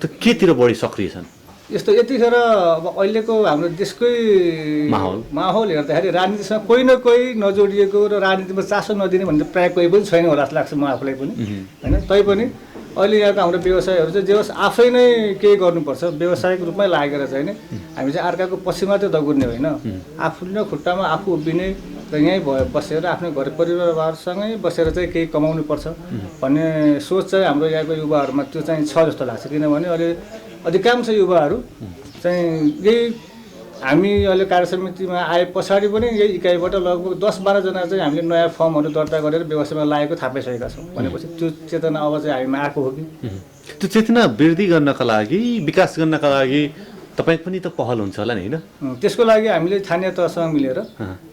त केतिर बढी सक्रिय छन्? यस्तो यतिखेर अब अहिलेको हाम्रो देशकै माहौल हेर्दाखेरि राजनीतिसँग कोही न कोही नजोडिएको र राजनीतिमा चासो नदिने भन्ने प्रायः कोही पनि छैन होला जस्तो लाग्छ म आफूलाई पनि, होइन? तैपनि अहिले यहाँको हाम्रो व्यवसायहरू चाहिँ जे होस् आफै नै केही गर्नुपर्छ। व्यवसायिक रूपमै लागेर चाहिँ नि हामी चाहिँ अर्काको पछि मात्रै दगुर्ने होइन, आफ्नो खुट्टामा आफू उभिने र यहीँ बसेर आफ्नो घर परिवारसँगै बसेर चाहिँ केही कमाउनुपर्छ भन्ने सोच चाहिँ हाम्रो यहाँको युवाहरूमा त्यो चाहिँ छ जस्तो लाग्छ। किनभने अहिले अधिकांश युवाहरू चाहिँ यही हामी अहिले कार्य समितिमा आए पछाडि पनि यही इकाइबाट लगभग 10-12 जना चाहिँ हामीले नयाँ फर्महरू दर्ता गरेर व्यवसायमा लागेको थाहा पाइसकेका छौँ। भनेपछि त्यो चेतना अब चाहिँ हामीमा आएको हो कि? त्यो चेतना वृद्धि गर्नका लागि, विकास गर्नका लागि तपाईँ पनि त पहल हुन्छ होला नि, होइन? त्यसको लागि हामीले स्थानीय तहसँग मिलेर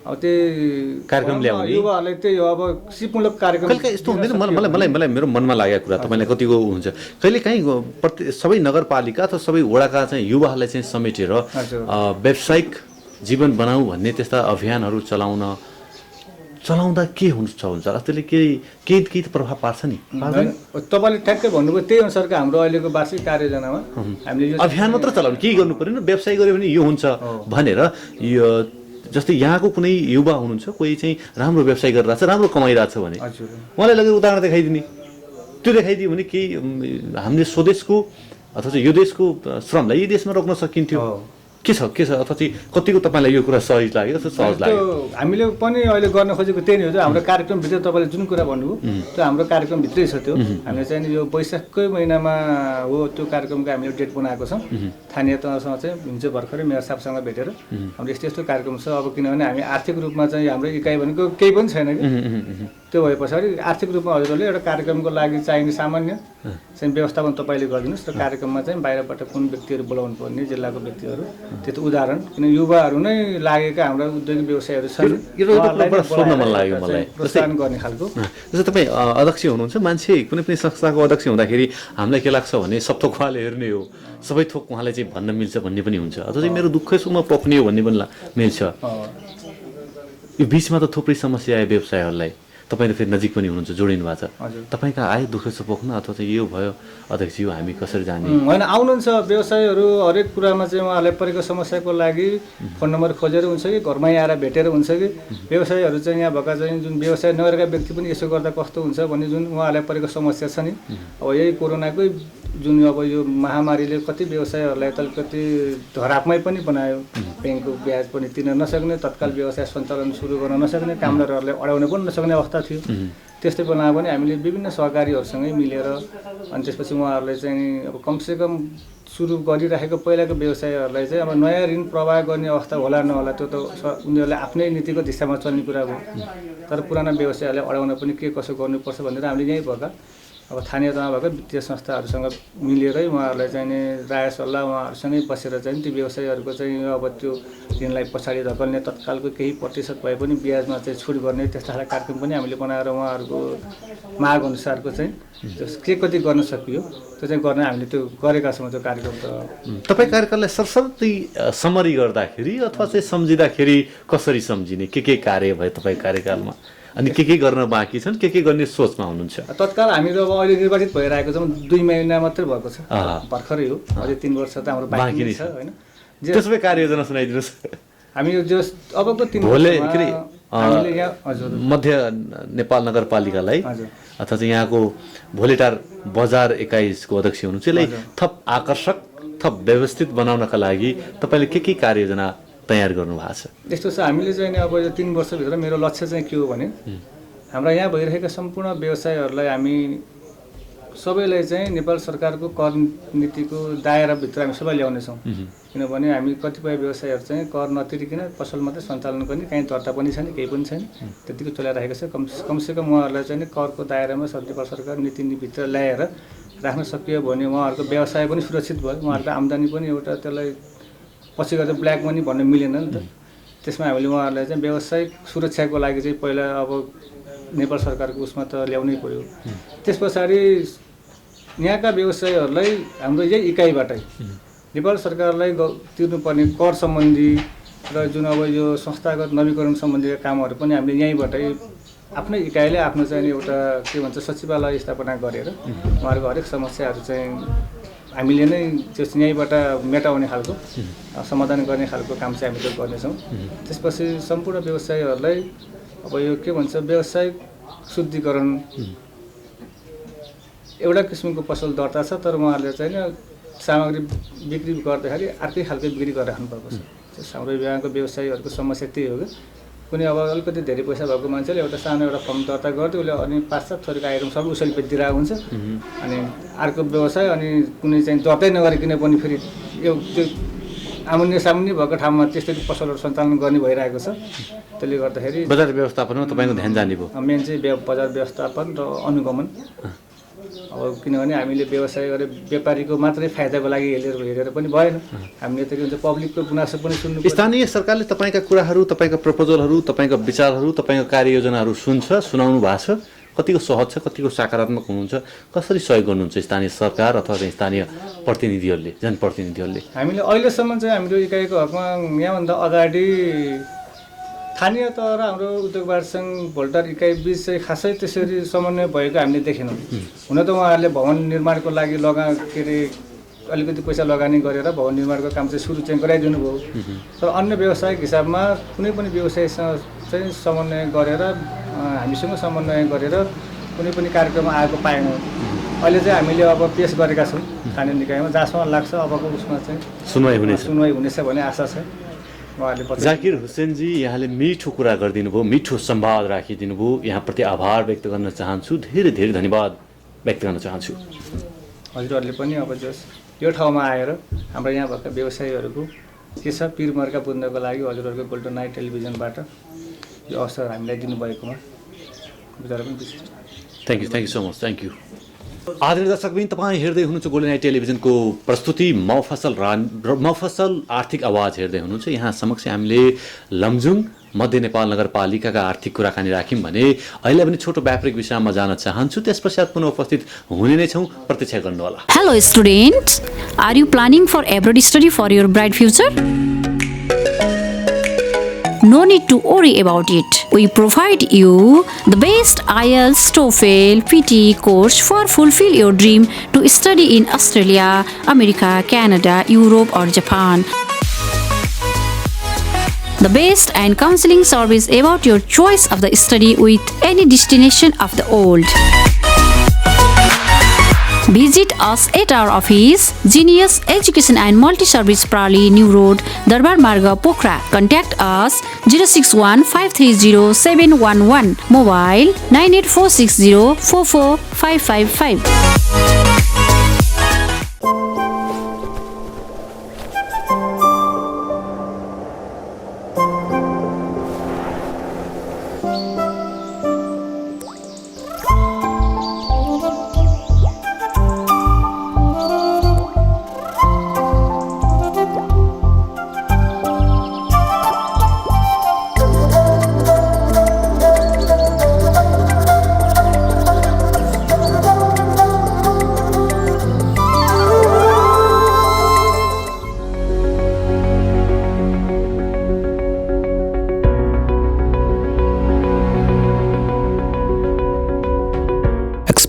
अब त्यही कार्यक्रम ल्याउने, युवाहरूलाई त्यही हो अब सिपमूलक कार्यक्रम। कहिले यस्तो हुँदैन? मलाई मेरो मनमा लागेको कुरा तपाईँलाई कतिको हुन्छ, कहिले काहीँ सबै नगरपालिका अथवा सबै वडाका चाहिँ युवाहरूलाई चाहिँ समेटेर व्यावसायिक जीवन बनाऊ भन्ने त्यस्ता अभियानहरू चलाउँदा के हुन्छ त्यसले केही त प्रभाव पार्छ नि? तपाईँले ठ्याक्कै भन्नुभयो, त्यही अनुसारको हाम्रो अहिलेको वार्षिक कार्ययोजनामा हामीले अभियान मात्र चलाउनु, केही गर्नु परेन, व्यवसाय गऱ्यो भने यो हुन्छ भनेर। यो जस्तै यहाँको कुनै युवा हुनुहुन्छ, कोही चाहिँ राम्रो व्यवसाय गरिरहेछ, राम्रो कमाइरहेछ भने उहाँलाई लगेर उदाहरण देखाइदिने, त्यो देखाइदियो भने केही हामीले स्वदेशको अथवा चाहिँ यो देशको श्रमलाई यही देशमा रोक्न सकिन्थ्यो। के छ अथवा चाहिँ कतिको तपाईँलाई यो कुरा सहज लाग्यो? सहज लाग्यो हामीले पनि अहिले गर्न खोजेको त्यही नै हो। हाम्रो कार्यक्रमभित्र तपाईँले जुन कुरा भन्नुभयो त्यो हाम्रो कार्यक्रमभित्रै छ। त्यो हामीले चाहिँ यो वैशाखकै महिनामा हो त्यो कार्यक्रमको हामीले डेट बनाएको छौँ। स्थानीय तहसँग चाहिँ हिजो भर्खरै मेयर साहबसँग भेटेर हाम्रो यस्तो कार्यक्रम छ। अब किनभने हामी आर्थिक रूपमा चाहिँ हाम्रो इकाइ भनेको केही पनि छैन कि, त्यो भए पछाडि आर्थिक रूपमा हजुरहरूले एउटा कार्यक्रमको लागि चाहिने सामान्य चाहिँ व्यवस्थापन तपाईँले गरिदिनुहोस् र कार्यक्रममा चाहिँ बाहिरबाट कुन व्यक्तिहरू बोलाउनु पर्ने, जिल्लाको व्यक्तिहरू, त्यो त उदाहरण। किन युवाहरू नै लागेका हाम्रा उद्योगिक व्यवसायहरू छन्, सोध्न मन लाग्यो मलाई प्रोत्साहन गर्ने खालको। जस्तै तपाईँ अध्यक्ष हुनुहुन्छ, मान्छे कुनै पनि संस्थाको अध्यक्ष हुँदाखेरि हामीलाई के लाग्छ भने सब थोक उहाँले हेर्ने हो, सबै थोक उहाँलाई चाहिँ भन्न मिल्छ भन्ने पनि हुन्छ, अथवा चाहिँ मेरो दुःख सुखमा पोख्ने हो भन्ने पनि मिल्छ। यो बिचमा त थुप्रै समस्या आयो व्यवसायहरूलाई, तपाईँले फेरि नजिक पनि हुनुहुन्छ, जोडिनु भएको छ। तपाईँका आयो दुःख सुख पोख्न अथवा चाहिँ यो भयो अध्यक्षज्यू हामी कसरी जाने? होइन, आउनुहुन्छ व्यवसायहरू हरेक कुरामा चाहिँ उहाँहरूलाई परेको समस्याको लागि फोन नम्बर खोजेर हुन्छ कि घरमै आएर भेटेर हुन्छ कि व्यवसायहरू चाहिँ यहाँ भएका चाहिँ जुन व्यवसाय नगरेका व्यक्ति पनि यसो गर्दा कस्तो हुन्छ भन्ने जुन उहाँहरूलाई परेको समस्या छ नि। अब यही कोरोनाकै जुन अब यो महामारीले कति व्यवसायहरूलाई त कति धरापमै पनि बनायो, ब्याङ्कको ब्याज पनि तिर्न नसक्ने, तत्काल व्यवसाय सञ्चालन सुरु गर्न नसक्ने, कामदारहरूलाई अड्याउन पनि नसक्ने अवस्था थियो। त्यस्तै बेलामा पनि हामीले विभिन्न सहकारीहरूसँगै मिलेर अनि त्यसपछि उहाँहरूलाई चाहिँ अब कमसेकम सुरु गरिराखेको पहिलाको व्यवसायहरूलाई चाहिँ अब नयाँ ऋण प्रवाह गर्ने अवस्था होला नहोला त्यो त उनीहरूले आफ्नै नीतिको दिशामा चल्ने कुरा हो। तर पुराना व्यवसायहरूलाई अड्याउन पनि के कसो गर्नुपर्छ भनेर हामीले यहीँ भएका अब स्थानीय तहमा भएको वित्तीय संस्थाहरूसँग मिलेरै उहाँहरूलाई चाहिँ नि राय सल्लाह उहाँहरूसँगै बसेर चाहिँ ती व्यवसायीहरूको चाहिँ अब त्यो ऋणलाई पछाडि धकल्ने तत्कालको केही प्रतिशत भए पनि ब्याजमा चाहिँ छुट गर्ने त्यस्ता खालका कार्यक्रम पनि हामीले बनाएर उहाँहरूको माग अनुसारको चाहिँ के कति गर्न सकियो त्यो चाहिँ गर्न हामीले त्यो गरेका छौँ त्यो कार्यक्रम त। तपाईँ कार्यकाललाई सरसर्ती समरी गर्दाखेरि अथवा चाहिँ सम्झिँदाखेरि कसरी सम्झिने के कार्य भयो तपाईँ कार्यकालमा अनि के गर्न बाँकी छन् के गर्ने सोचमा हुनुहुन्छ? तत्काल हामी त अब अहिले निर्वाचित भइरहेको छौँ 2 महिना मात्रै भएको छ भर्खरै हो अझै 3 वर्ष त हाम्रो बाँकी नै छ होइन। त्यसो भए कार्ययोजना सुनाइदिनुहोस्। हामी जो अबको 3 मध्य नेपाल नगरपालिकालाई अथवा चाहिँ यहाँको भोलेटार बजार 21 को अध्यक्ष हुनुहुन्छ, यसलाई थप आकर्षक थप व्यवस्थित बनाउनका लागि तपाईँले के कार्ययोजना तयार गर्नु भएको छ? यस्तो छ हामीले चाहिँ अब यो 3 वर्षभित्र मेरो लक्ष्य चाहिँ के हो भने हाम्रा यहाँ भइरहेका सम्पूर्ण व्यवसायहरूलाई हामी सबैलाई चाहिँ नेपाल सरकारको कर नीतिको दायराभित्र हामी सबै ल्याउनेछौँ। किनभने हामी कतिपय व्यवसायहरू चाहिँ कर नतिरिकन पसल मात्रै सञ्चालन गर्ने, कहीँ दर्ता पनि छैन केही पनि छैन, त्यतिको चलाइरहेको छ। कमसेकम उहाँहरूलाई चाहिँ करको दायरामा नेपाल सरकार नीतिभित्र ल्याएर राख्न सकियो भने उहाँहरूको व्यवसाय पनि सुरक्षित भयो, उहाँहरूको आम्दानी पनि एउटा त्यसलाई पछि गएर ब्ल्याक मनी भन्नु मिलेन नि त। त्यसमा हामीले उहाँहरूलाई चाहिँ व्यावसायिक सुरक्षाको लागि चाहिँ पहिला अब नेपाल सरकारको उसमा त ल्याउनै पर्यो। त्यस पछाडि यहाँका व्यवसायीहरूलाई हाम्रो यही इकाइबाटै नेपाल सरकारलाई तिर्नुपर्ने कर सम्बन्धी र जुन अब यो संस्थागत नवीकरण सम्बन्धीका कामहरू पनि हामीले यहीँबाटै आफ्नै इकाइले आफ्नो चाहिँ एउटा के भन्छ सचिवालय स्थापना गरेर उहाँहरूको हरेक समस्याहरू चाहिँ हामीले नै त्यो यहीँबाट मेटाउने खालको समाधान गर्ने खालको काम चाहिँ हामीले गर्नेछौँ। त्यसपछि सम्पूर्ण व्यवसायीहरूलाई अब यो के भन्छ व्यावसायिक शुद्धिकरण एउटा किसिमको पसल दर्ता छ तर उहाँहरूले चाहिँ सामग्री बिक्री गर्दाखेरि अर्कै खालको बिक्री गरेर राख्नुपर्को छ। हाम्रो यहाँको व्यवसायीहरूको समस्या त्यही हो कि कुनै अब अलिकति धेरै पैसा भएको मान्छेले एउटा सानो एउटा फर्म दर्ता गर्दै उसले अनि 5-7 थरीको आइटम सबै उसैले बेचिदिरहेको हुन्छ अनि अर्को व्यवसाय अनि कुनै चाहिँ दर्तै नगरिकन पनि फेरि यो त्यो आमुन्ने सामुन्ने भएको ठाउँमा त्यस्तै पसलहरू सञ्चालन गर्ने भइरहेको छ। त्यसले गर्दाखेरि बजार व्यवस्थापनमा तपाईँको ध्यान जाने भयो। मेन चाहिँ बजार व्यवस्थापन र अनुगमन। अब किनभने हामीले व्यवसाय गरेर व्यापारीको मात्रै फाइदाको लागि हेरेर पनि भएन, हामीले त के भन्छ पब्लिकको गुनासो पनि सुन्नु। स्थानीय सरकारले तपाईँका कुराहरू तपाईँका प्रपोजलहरू तपाईँका विचारहरू तपाईँको कार्ययोजनाहरू सुनाउनु भएको छ? कतिको सहज छ, कतिको सकारात्मक हुनुहुन्छ, कसरी सहयोग गर्नुहुन्छ स्थानीय सरकार अथवा स्थानीय प्रतिनिधिहरूले जनप्रतिनिधिहरूले? हामीले अहिलेसम्म चाहिँ हाम्रो इकाइको हकमा यहाँभन्दा अगाडि स्थानीय तह र हाम्रो उद्योगवाद सङ्घ भोल्टार इकाइ बिच चाहिँ खासै त्यसरी समन्वय भएको हामीले देखेनौँ। हुन त उहाँहरूले भवन निर्माणको लागि के अरे अलिकति पैसा लगानी गरेर भवन निर्माणको काम चाहिँ सुरु चाहिँ गराइदिनु भयो, तर अन्य व्यवसायिक हिसाबमा कुनै पनि व्यवसायसँग चाहिँ समन्वय गरेर हामीसँग समन्वय गरेर कुनै पनि कार्यक्रम आएको पाएनौँ। अहिले चाहिँ हामीले अब पेस गरेका छौँ स्थानीय निकायमा, जहाँसम्म लाग्छ अबको उसमा चाहिँ सुनवाई हुनेछ भन्ने आशा छ। जाकिर हुसेनजी, यहाँले मिठो कुरा गरिदिनु भयो, मिठो संवाद राखिदिनु भयो, यहाँप्रति आभार व्यक्त गर्न चाहन्छु, धेरै धेरै धन्यवाद व्यक्त गर्न चाहन्छु। हजुरहरूले पनि अब जस यो ठाउँमा आएर हाम्रो यहाँ भएका व्यवसायीहरूको के छ पिरमर्का बुझ्नको लागि हजुरहरूको गोल्डन नाइट टेलिभिजनबाट यो अवसर हामीलाई दिनुभएकोमा हजुरहरू पनि विशेष thank you so much, thank you. आदरणीय दर्शकबिन, तपाईँ हेर्दै हुनुहुन्छ गोल्डन नाइट टेलिभिजनको प्रस्तुति मफसल आर्थिक आवाज हेर्दै हुनुहुन्छ। यहाँ समक्ष हामीले लमजुङ मध्य नेपाल नगरपालिकाका आर्थिक कुराकानी राख्यौँ भने अहिले पनि छोटो व्यापारिक विषयमा जान चाहन्छु, त्यस पश्चात पुनः उपस्थित हुने नै छौँ, प्रतीक्षा गर्नुहोला। Hello students, are you planning for abroad study for your bright future? No need to worry about it. We provide you the best IELTS, TOEFL, PT course for fulfill your dream to study in Australia, America, Canada, Europe or Japan. The best and counseling service about your choice of the study with any destination of the world. Visit us at our office, Genius Education and Multi-Service Prali, New Road, Darbar Marga, Pokhara. Contact us 061 530 711. Mobile 98460 44555.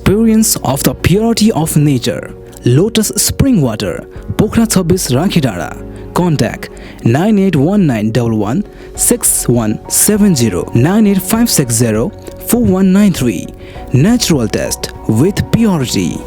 Experience of the purity of nature. Lotus Spring Water, Pokhara 26 Rakhidara. Contact 9819116170 985604193. Natural test with purity.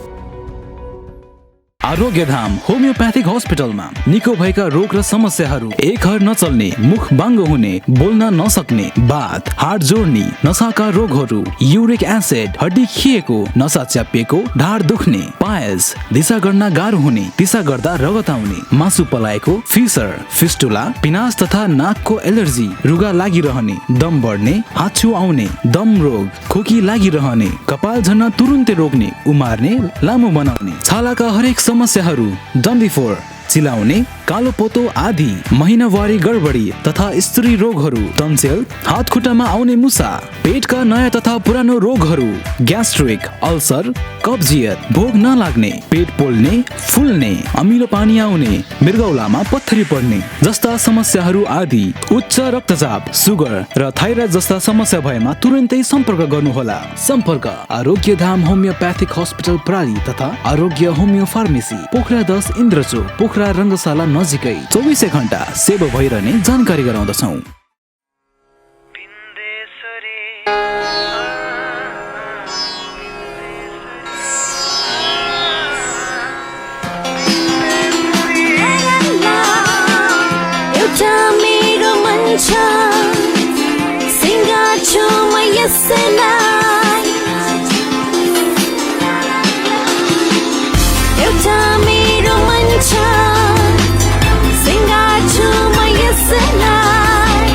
Arogyadham homoeopathic हस्पिटलमा निको भएका रोग र समस्याहरू, एक हर नचल्ने, मुख बाङ्गो हुने, बोल्न नसक्ने, बात, हाड जोड्ने, नसाका रोगहरू, युरिक एसिड, हड्डी खिएको, नसा च्यापिएको, ढाड दुख्ने, पाइल्स, दिशा गर्न गाह्रो हुने, दिशा गर्दा रगत आउने, मासु पलाएको, फिसर, फिस्टुला, पिनास तथा नाकको एलर्जी, रुगा लागिरहने, दम बढ्ने, हाच्छु आउने, दम रोग, खोकी लागिरहने, कपाल झर्न तुरुन्तै रोक्ने, उमार्ने, लामो बनाउने, छालाका हरेक समस्याहरू, डन्डीफोर, चिलाउने, कालो पोतो आदि, महिनावारी गडबडी तथा स्त्री रोगहरू, टन्सिल, हात खुट्टामा आउने मुसा, पेटका नयाँ तथा पुरानो रोगहरू, ग्यास्ट्रिक, अल्सर, कब्जियत, भोग नलाग्ने, पेट पोल्ने, फुल्ने, अमिलो पानी आउने, मृगौलामा पत्थरी पर्ने जस्ता समस्याहरू आदि, उच्च रक्तचाप, सुगर र थाइरोइड जस्ता समस्या भएमा तुरुन्तै सम्पर्क गर्नुहोला। सम्पर्क आरोग्यधाम होमियोप्याथिक हस्पिटल प्राली तथा आरोग्य होमियो फार्मेसी, पोखरा 10 इन्द्रचोक, पोखरा रङ्गशाला नजिकै 24 घण्टा सेवा भइरहने जानकारी गराउँदछौँ। एउटा मेरो मन छ, सिँगार्छु म यसलाई, एउटा मेरो मन छ, सिँगार्छु म यसलाई,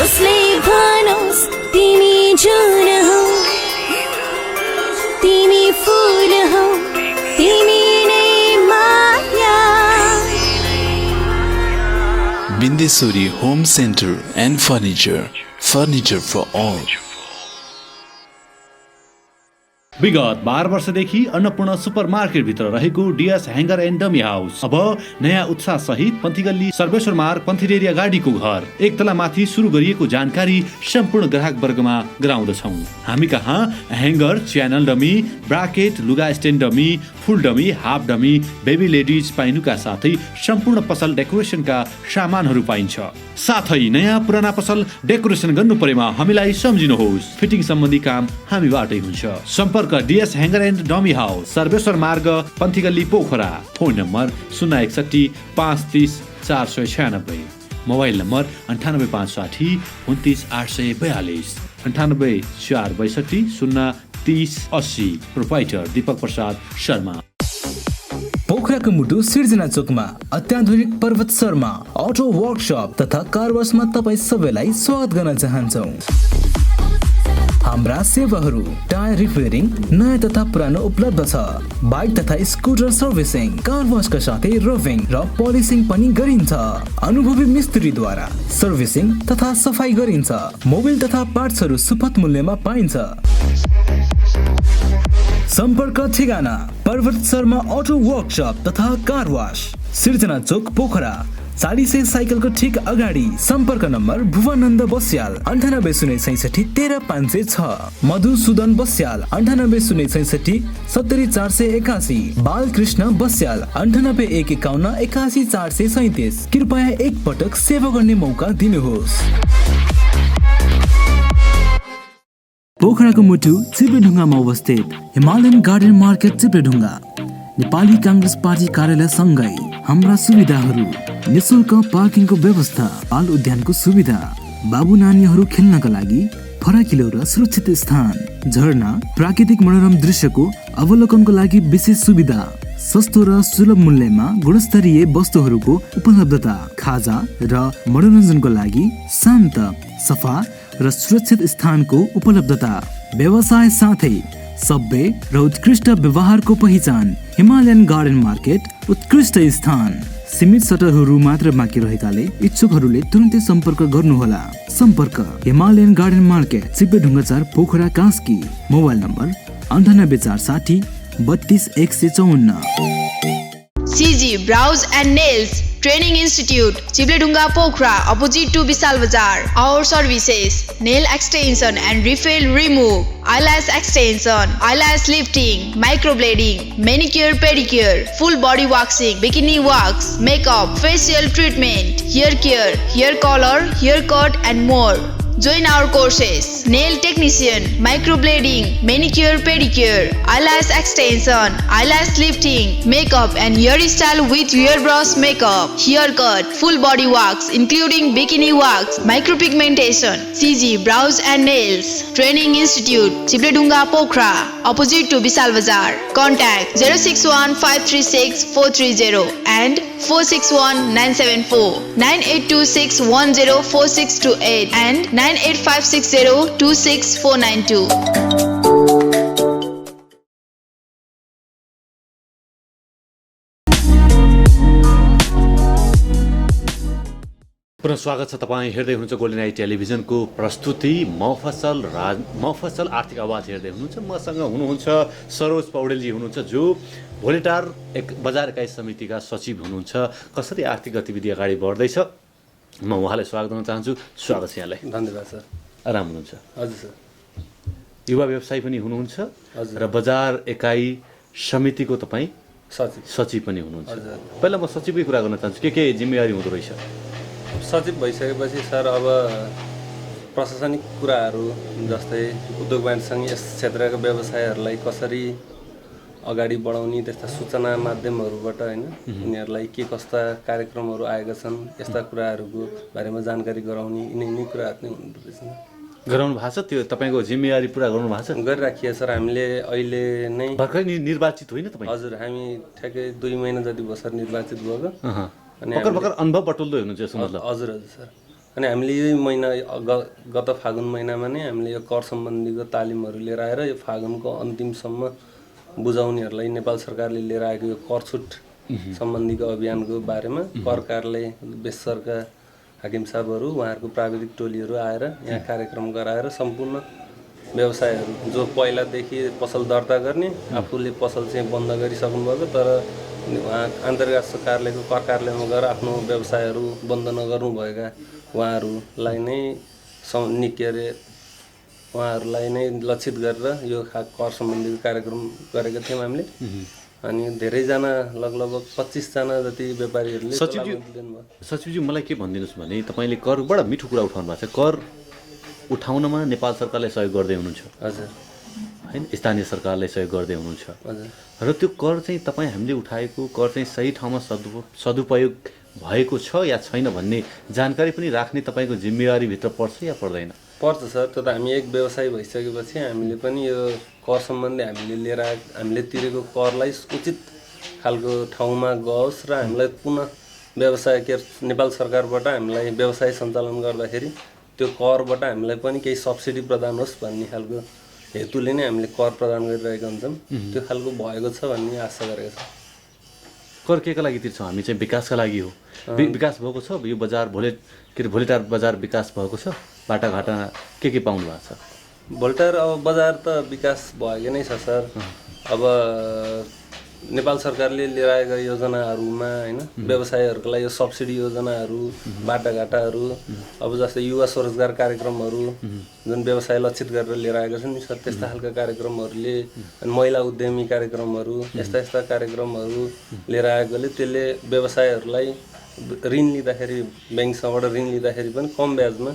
उसले भनोस् तिमी जुन हौ, तिमी फुल हौ, तिमी नै माया। Bindesuri Home Center and Furniture. Furniture for all. विगत 12 वर्षदेखि अन्नपूर्ण सुपरमार्केट भित्र रहेको DS hanger and dummy house अब नयाँ उत्साह सहित पन्थीगल्ली सर्वेश्वर मार्ग पन्थीरेरिया गाडीको घर एक तला माथि सुरु गरिएको जानकारी सम्पूर्ण ग्राहक वर्गमा गराउँदछौँ। हामी कहाँ ह्याङ्गर, च्यानल डमी, ब्राकेट, लुगा stand dummy, full dummy, half dummy, baby ladies पाइनुका साथै सम्पूर्ण पसल डेकोरेसनका सामानहरू पाइन्छ। साथै नयाँ पुराना पसल डेकोरेसन गर्नु परेमा हामीलाई सम्झिनुहोस्, फिटिङ सम्बन्धी काम हामीबाटै हुन्छ। सम्पर्क DS hanger and dummy house, Sarveshwar Marg Panthigalli Pokhara. Phone number 061 530 496, mobile number 9856 29 842, 98 462 030 80। Proprietor Deepak Prasad Sharma. पोखराको मुटु सिर्जना चोकमा अत्याधुनिक पर्वत शर्मा अटो वर्कशप तथा कार वासमा तपाईँ सबैलाई स्वागत गर्न चाहन्छौँ। हाम्रा सेवाहरू टायर रिपेयरिङ नयाँ तथा पुरानो उपलब्ध छ, बाइक तथा स्कुटर सर्भिसिङ, कार वासका साथै रोभिङ र पोलिसिङ पनि गरिन्छ। अनुभवी मिस्त्रीद्वारा सर्भिसिङ तथा सफाई गरिन्छ। मोबिल तथा पार्ट्सहरू सुपथ मूल्यमा पाइन्छ। सम्पर्क ठेगाना पर्वत शर्मा अटो वर्कशप तथा कार वास, सिर्जना चोक पोखरा, 40 साइकलको ठिक अगाडि। सम्पर्क नम्बर भुवनन्द बस्याल 9806 13506, मधुसूदन बस्याल 9806 70481, बालकृष्ण बस्याल 9851 81437। कृपया एक पटक सेवा गर्ने मौका दिनुहोस्। पोखराको मुटु चिप्लेढुङ्गामा अवस्थित Himalayan garden market Chipledhunga, Nepali Congress party कार्यालय सँगै हाम्रा सुविधाहरू: निशुल्क पार्किङको व्यवस्था, बाल उद्यानको सुविधा, बाबु नानीहरू खेल्नका लागि फराकिलो र सुरक्षित स्थान, झरना, प्राकृतिक मनोरम दृश्यको अवलोकनको लागि विशेष सुविधा, सस्तो र सुलभ मूल्यमा गुणस्तरीय वस्तुहरूको उपलब्धता, खाजा र मनोरञ्जनको लागि शान्त, सफा र सुरक्षित स्थानको उपलब्धता, व्यवसाय साथै सभ्य र उत्कृष्ट व्यवहारको पहिचान। हिमालयन गार्डन मार्केट उत्कृष्ट स्थान। सीमित सटरहरू मात्र बाँकी रहेकाले इच्छुकहरूले तुरुन्तै सम्पर्क गर्नुहोला। सम्पर्क Himalayan garden market, Chipledhunga 4, Pokhara Kaski. Mobile number 98 460 32 154। CG Brows and Nails Training Institute, Chibledunga Pokhara, opposite to Vishal Bazaar. Our services: nail extension and refill remove, eyelash extension, eyelash lifting, microblading, manicure pedicure, full body waxing, bikini wax, makeup, facial treatment, hair care, hair color, haircut and more. Join our courses: nail technician, microblading, manicure pedicure, eyelash extension, eyelash lifting, makeup and hairstyle with hairbrush makeup, haircut, full body wax including bikini wax, micropigmentation. CG Brows and Nails Training Institute, Chibledunga Pokhara, opposite to Vishal Bazaar. Contact 061-536-430 and 461-974, 9826-104628 and 9856026492. पुनः स्वागत छ। तपाईँ हेर्दै हुनुहुन्छ golden I टेलिभिजनको प्रस्तुति मफसल आर्थिक आवाज हेर्दै हुनुहुन्छ। मसँग हुनुहुन्छ सरोज पौडेलजी हुनुहुन्छ, जो भोलेटार बजार इकाइ समितिका सचिव हुनुहुन्छ। कसरी आर्थिक गतिविधि अगाडि बढ्दैछ, म उहाँलाई स्वागत गर्न चाहन्छु। स्वागत छ यहाँलाई। धन्यवाद सर। आराम हुनुहुन्छ? हजुर सर। युवा व्यवसायी पनि हुनुहुन्छ र बजार इकाइ समितिको तपाईँ सचिव पनि हुनुहुन्छ। पहिला म सचिवकै कुरा गर्न चाहन्छु, के जिम्मेवारी हुँदो रहेछ? सचिव भइसकेपछि सर अब प्रशासनिक कुराहरू जस्तै उद्योग वाणिज्यसँग यस क्षेत्रका व्यवसायहरूलाई कसरी अगाडि बढाउने, त्यस्ता सूचना माध्यमहरूबाट होइन उनीहरूलाई के कस्ता कार्यक्रमहरू आएका छन्, यस्ता कुराहरूको बारेमा जानकारी गराउने, यिनै कुराहरू नै हुँदो रहेछ। गराउनु भएको छ? त्यो तपाईँको जिम्मेवारी पुरा गर्नु भएको छ? गरिराखिए सर। हामीले अहिले नै भर्खरै निर्वाचित होइन तपाईँ? हजुर, हामी ठ्याक्कै 2 महिना जति भयो सर निर्वाचित भएको। अनि भर्खर अनुभव बटुल्दै हुनुहुन्छ यसो मतलब? हजुर हजुर सर। अनि हामीले यही महिना गत फागुन महिनामा नै हामीले यो कर सम्बन्धीको तालिमहरू लिएर आएर यो फागुनको अन्तिमसम्म बुझाउनेहरूलाई नेपाल सरकारले लिएर आएको यो कर छुट सम्बन्धीको अभियानको बारेमा कर कार्यालय बेसरका हाकिम साहबहरू, उहाँहरूको प्राविधिक टोलीहरू आएर यहाँ कार्यक्रम गराएर सम्पूर्ण व्यवसायहरू जो पहिलादेखि पसल दर्ता गर्ने, आफूले पसल चाहिँ बन्द गरिसक्नुभएको तर उहाँ अन्तर्राष्ट्रिय कार्यालयको कर कार्यालयमा गएर आफ्नो व्यवसायहरू बन्द नगर्नुभएका उहाँहरूलाई नै के अरे उहाँहरूलाई नै लक्षित गरेर यो कर सम्बन्धीको कार्यक्रम गरेका थियौँ हामीले। अनि धेरैजना लगभग 25 जना जति व्यापारीहरूले सचिवजी मलाई के भनिदिनुहोस् भने तपाईँले कर बडा मिठो कुरा उठाउनु भएको छ। कर उठाउनमा नेपाल सरकारले सहयोग गर्दै हुनुहुन्छ हजुर हैन, स्थानीय सरकारले सहयोग गर्दै हुनुहुन्छ हजुर। र त्यो कर चाहिँ तपाईँ हामीले उठाएको कर चाहिँ सही ठाउँमा सदुपयोग भएको छ या छैन भन्ने जानकारी पनि राख्ने तपाईँको जिम्मेवारीभित्र पर्छ या पर्दैन? पर्छ सर। त्यो त हामी एक व्यवसायी भइसकेपछि हामीले पनि यो कर सम्बन्धी हामीले लिएर हामीले तिरेको करलाई उचित खालको ठाउँमा गओस् र हामीलाई पुनः व्यवसाय के नेपाल सरकारबाट हामीलाई व्यवसाय सञ्चालन गर्दाखेरि त्यो करबाट हामीलाई पनि केही सब्सिडी प्रदान होस् भन्ने खालको हेतुले नै हामीले कर प्रदान गरिरहेका हुन्छौँ। त्यो खालको भएको छ भन्ने आशा गरेको छ। कर के का लागि तिर्छौँ हामी? चाहिँ विकासका लागि हो। विकास भएको छ यो बजार भोलेटार बजार विकास भएको छ? बाटाघाटा के पाउनु भएको छ? भोल्टार अब बजार त विकास भएको नै छ सर। अब नेपाल सरकारले लिएर आएका योजनाहरूमा होइन व्यवसायहरूको लागि यो सब्सिडी योजनाहरू, बाटाघाटाहरू, अब जस्तै युवा स्वरोजगार कार्यक्रमहरू जुन व्यवसाय लक्षित गरेर लिएर आएका छन् नि सर, त्यस्ता खालका कार्यक्रमहरूले अनि महिला उद्यमी कार्यक्रमहरू, यस्ता कार्यक्रमहरू लिएर आएकोले त्यसले व्यवसायहरूलाई ऋण लिँदाखेरि ब्याङ्कसँगबाट ऋण लिँदाखेरि पनि कम ब्याजमा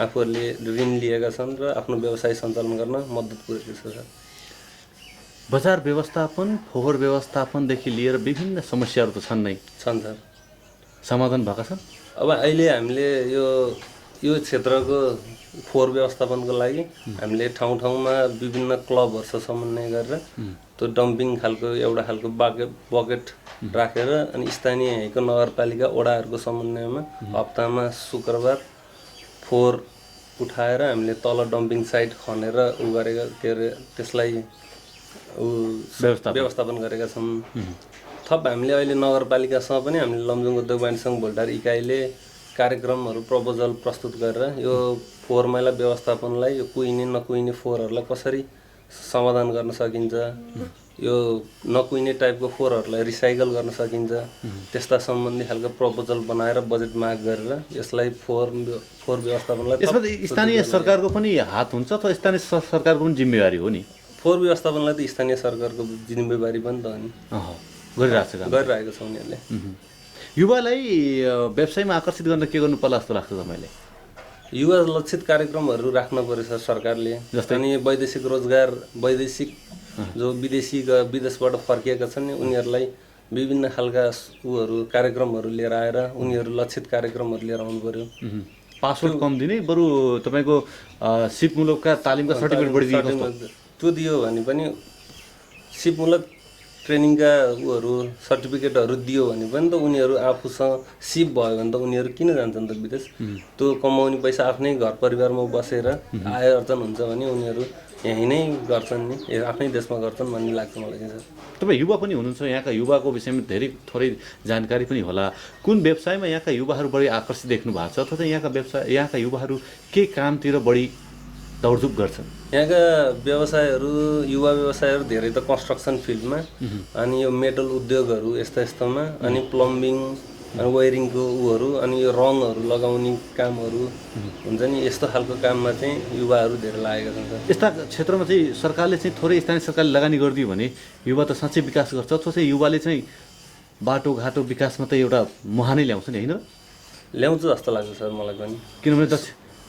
आफूहरूले ऋण लिएका छन् र आफ्नो व्यवसाय सञ्चालन गर्न मद्दत पुगेको छ सर। बजार व्यवस्थापन, फोहोर व्यवस्थापनदेखि लिएर विभिन्न समस्याहरू त छन् नै छन् सर। समाधान भएका छन्? अब अहिले हामीले यो क्षेत्रको फोहोर व्यवस्थापनको लागि हामीले ठाउँ ठाउँमा विभिन्न क्लबहरूसँग समन्वय गरेर त्यो डम्पिङ खालको एउटा खालको बकेट राखेर अनि स्थानीय नगरपालिका वडाहरूको समन्वयमा हप्तामा शुक्रबार फोहोर उठाएर हामीले तल डम्पिङ साइट खनेर गरेका के अरे त्यसलाई व्यवस्थापन गरेका छौँ। थप हामीले अहिले नगरपालिकासँग पनि हामीले लमजुङ उद्योग वाणिज्य सङ्घ भोल्टार इकाइले कार्यक्रमहरू प्रपोजल प्रस्तुत गरेर यो फोहोर मैला व्यवस्थापनलाई यो कुहिने नकुहिने फोहोरहरूलाई कसरी समाधान गर्न सकिन्छ, यो नकुइने टाइपको फोहोरहरूलाई रिसाइकल गर्न सकिन्छ त्यस्ता सम्बन्धी खालको प्रपोजल बनाएर बजेट माग गरेर यसलाई फोहोर व्यवस्थापनलाई यसमा स्थानीय सरकारको पनि हात हुन्छ अथवा स्थानीय सरकारको पनि जिम्मेवारी हो नि फोहोर व्यवस्थापनलाई त स्थानीय सरकारको जिम्मेवारी पनि त हो नि गरिरहेको छ उनीहरूले युवालाई व्यवसायमा आकर्षित गर्न के गर्नु पर्ला जस्तो लाग्छ तपाईँले युवा लक्षित कार्यक्रमहरू राख्न पर्यो सर सरकारले अनि वैदेशिक रोजगार वैदेशिक जो विदेशबाट फर्किएका छन् नि उनीहरूलाई विभिन्न खालका कार्यक्रमहरू लिएर आएर उनीहरू लक्षित कार्यक्रमहरू लिएर आउनु पर्यो पासपोर्ट कम दिने बरु तपाईँको सिपमूलकका तालिमका सर्टिफिकेट बढी दिनु त्यो दियो भने पनि सिपमूलक ट्रेनिङका सर्टिफिकेटहरू दियो भने पनि त उनीहरू आफूसँग सिप भयो भने त उनीहरू किन जान्छन् त विदेश त्यो कमाउने पैसा आफ्नै घर परिवारमा बसेर आय अर्जन हुन्छ भने उनीहरू यहीँ नै गर्छन् नि आफ्नै देशमा गर्छन् भन्ने लाग्छ मलाई चाहिँ तपाईँ युवा पनि हुनुहुन्छ यहाँका युवाको विषयमा धेरै थोरै जानकारी पनि होला कुन व्यवसायमा यहाँका युवाहरू बढी आकर्षित देख्नु भएको छ अथवा यहाँका युवाहरू के कामतिर बढी दौडधुप गर्छन् यहाँका युवा व्यवसायहरू धेरै त कन्स्ट्रक्सन फिल्डमा अनि यो मेटल उद्योगहरू यस्तामा अनि प्लम्बिङ अनि वायरिङको अनि यो रङहरू लगाउने कामहरू हुन्छ नि यस्तो खालको काममा चाहिँ युवाहरू धेरै लागेका छन् यस्ता क्षेत्रमा चाहिँ सरकारले चाहिँ थोरै स्थानीय सरकारले लगानी गरिदियो भने युवा त साँच्चै विकास गर्छ अथवा चाहिँ युवाले चाहिँ बाटोघाटो विकासमा त एउटा मुहानै ल्याउँछ नि होइन ल्याउँछ जस्तो लाग्छ सर मलाई पनि किनभने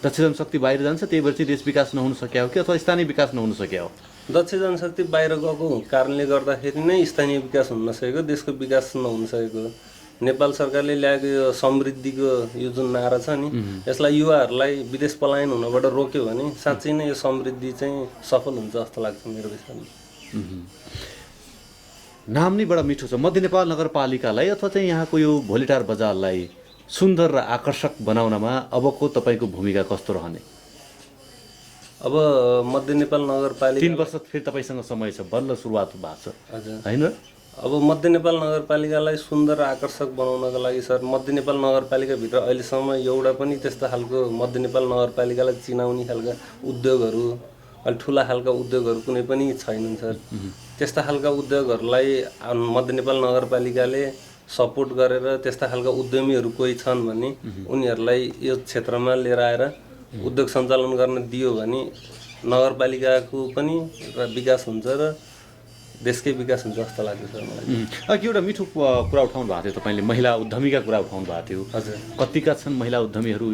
दक्ष जनशक्ति बाहिर जान्छ त्यही भएर चाहिँ देश विकास नहुन सक्यो कि अथवा स्थानीय विकास नहुन सक्यो दक्ष जनशक्ति बाहिर गएको कारणले गर्दाखेरि नै स्थानीय विकास हुन नसकेको देशको विकास नहुन सकेको नेपाल सरकारले ल्याएको यो समृद्धिको यो जुन नारा छ नि यसलाई युवाहरूलाई विदेश पलायन हुनबाट रोक्यो भने साँच्चै नै यो समृद्धि चाहिँ सफल हुन्छ जस्तो लाग्छ मेरो विचारमा नाम नै बडा मिठो छ मध्य नेपाल नगरपालिकालाई अथवा चाहिँ यहाँको यो भोलिटार बजारलाई सुन्दर र आकर्षक बनाउनमा अबको तपाईँको भूमिका कस्तो रहने अब मध्य नेपाल नगरपालिका 3 वर्ष फेरि तपाईँसँग समय छ बल्ल सुरुवात भएको छ होइन अब मध्य नेपाल नगरपालिकालाई सुन्दर र आकर्षक बनाउनका लागि सर मध्य नेपाल नगरपालिकाभित्र अहिलेसम्म एउटा पनि त्यस्तो खालको मध्य नेपाल नगरपालिकालाई चिनाउने खालका उद्योगहरू अलि ठुला खालका उद्योगहरू कुनै पनि छैनन् सर त्यस्ता खालका उद्योगहरूलाई मध्य नेपाल नगरपालिकाले सपोर्ट गरेर त्यस्ता खालका उद्यमीहरू कोही छन् भने उनीहरूलाई यो क्षेत्रमा लिएर आएर उद्योग सञ्चालन गर्न दियो भने नगरपालिकाको पनि विकास हुन्छ र देशकै विकास हुन्छ जस्तो लाग्छ सर मलाई अघि एउटा मिठो कुरा उठाउनु भएको थियो तपाईँले महिला उद्यमीका कुरा उठाउनु भएको थियो हजुर कतिका छन् महिला उद्यमीहरू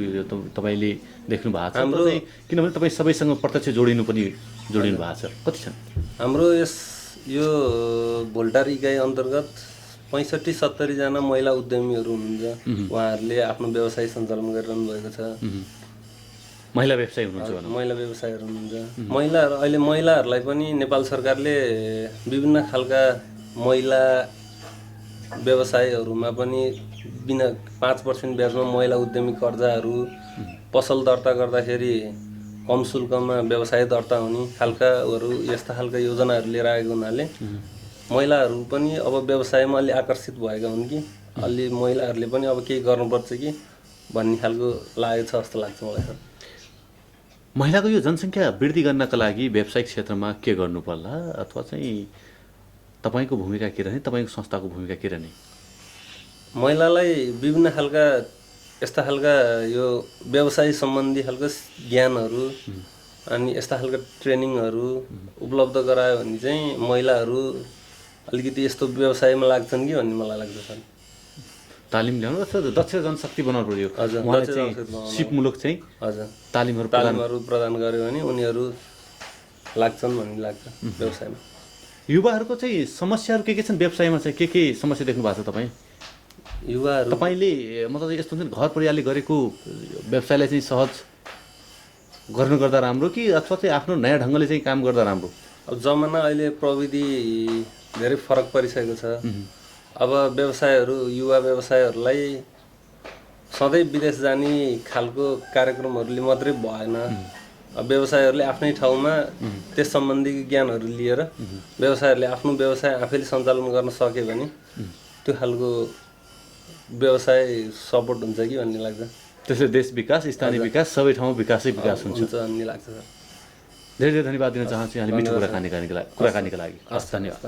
तपाईँले देख्नु भएको छ हाम्रो किनभने तपाईँ सबैसँग प्रत्यक्ष जोडिनु भएको छ कति छन् हाम्रो यो भोल्टार इकाइ अन्तर्गत 65-70 जना महिला उद्यमीहरू हुनुहुन्छ उहाँहरूले आफ्नो व्यवसाय सञ्चालन गरिरहनु भएको छ महिला व्यवसायी हुनुहुन्छ महिला व्यवसायहरू हुनुहुन्छ अहिले महिलाहरूलाई पनि नेपाल सरकारले विभिन्न खालका महिला व्यवसायहरूमा पनि बिना 5% ब्याजमा महिला उद्यमी कर्जाहरू पसल दर्ता गर्दाखेरि कम शुल्कमा व्यवसाय दर्ता हुने खालकाहरू यस्ता खालका योजनाहरू लिएर आएको हुनाले महिलाहरू पनि अब व्यवसायमा अलि आकर्षित भएका हुन् कि अलि महिलाहरूले पनि अब केही गर्नुपर्छ कि भन्ने खालको लागेको छ जस्तो लाग्छ मलाई सर महिलाको यो जनसङ्ख्या वृद्धि गर्नका लागि व्यावसायिक क्षेत्रमा के गर्नु पर्ला अथवा चाहिँ तपाईँको भूमिका के रहने तपाईँको संस्थाको भूमिका के रहने महिलालाई विभिन्न खालका यस्ता खालका यो व्यवसाय सम्बन्धी खालको ज्ञानहरू अनि यस्ता खालका ट्रेनिङहरू उपलब्ध गरायो भने चाहिँ महिलाहरू अलिकति यस्तो व्यवसायमा लाग्छन् कि भन्ने मलाई लाग्छ सर तालिम ल्याउनु अथवा दक्ष जनशक्ति बनाउनु पर्यो सिपमूलक चाहिँ हजुर तालिमहरू प्रदान गर्यो भने उनीहरू लाग्छन् भन्ने लाग्छ व्यवसायमा युवाहरूको चाहिँ समस्याहरू के छन् व्यवसायमा चाहिँ के समस्या देख्नु भएको छ तपाईँ युवाहरू तपाईँले मतलब यस्तो हुन्छ नि घर परिवारले गरेको व्यवसायलाई चाहिँ सहज गर्नु गर्दा राम्रो कि अथवा चाहिँ आफ्नो नयाँ ढङ्गले चाहिँ काम गर्दा राम्रो अब जमाना अहिले प्रविधि धेरै फरक परिसकेको छ अब युवा व्यवसायहरूलाई सधैँ विदेश जाने खालको कार्यक्रमहरूले मात्रै भएन व्यवसायहरूले आफ्नै ठाउँमा त्यस सम्बन्धी ज्ञानहरू लिएर व्यवसायहरूले आफ्नो व्यवसाय आफैले सञ्चालन गर्न सक्यो भने त्यो खालको व्यवसाय सपोर्ट हुन्छ कि भन्ने लाग्छ त्यसले देश विकास स्थानीय विकास सबै ठाउँमा विकासै विकास हुन्छ भन्ने लाग्छ सर धेरै धेरै धन्यवाद दिन चाहन्छु यहाँले मिठो कुराकानीका लागि हस् धन्यवाद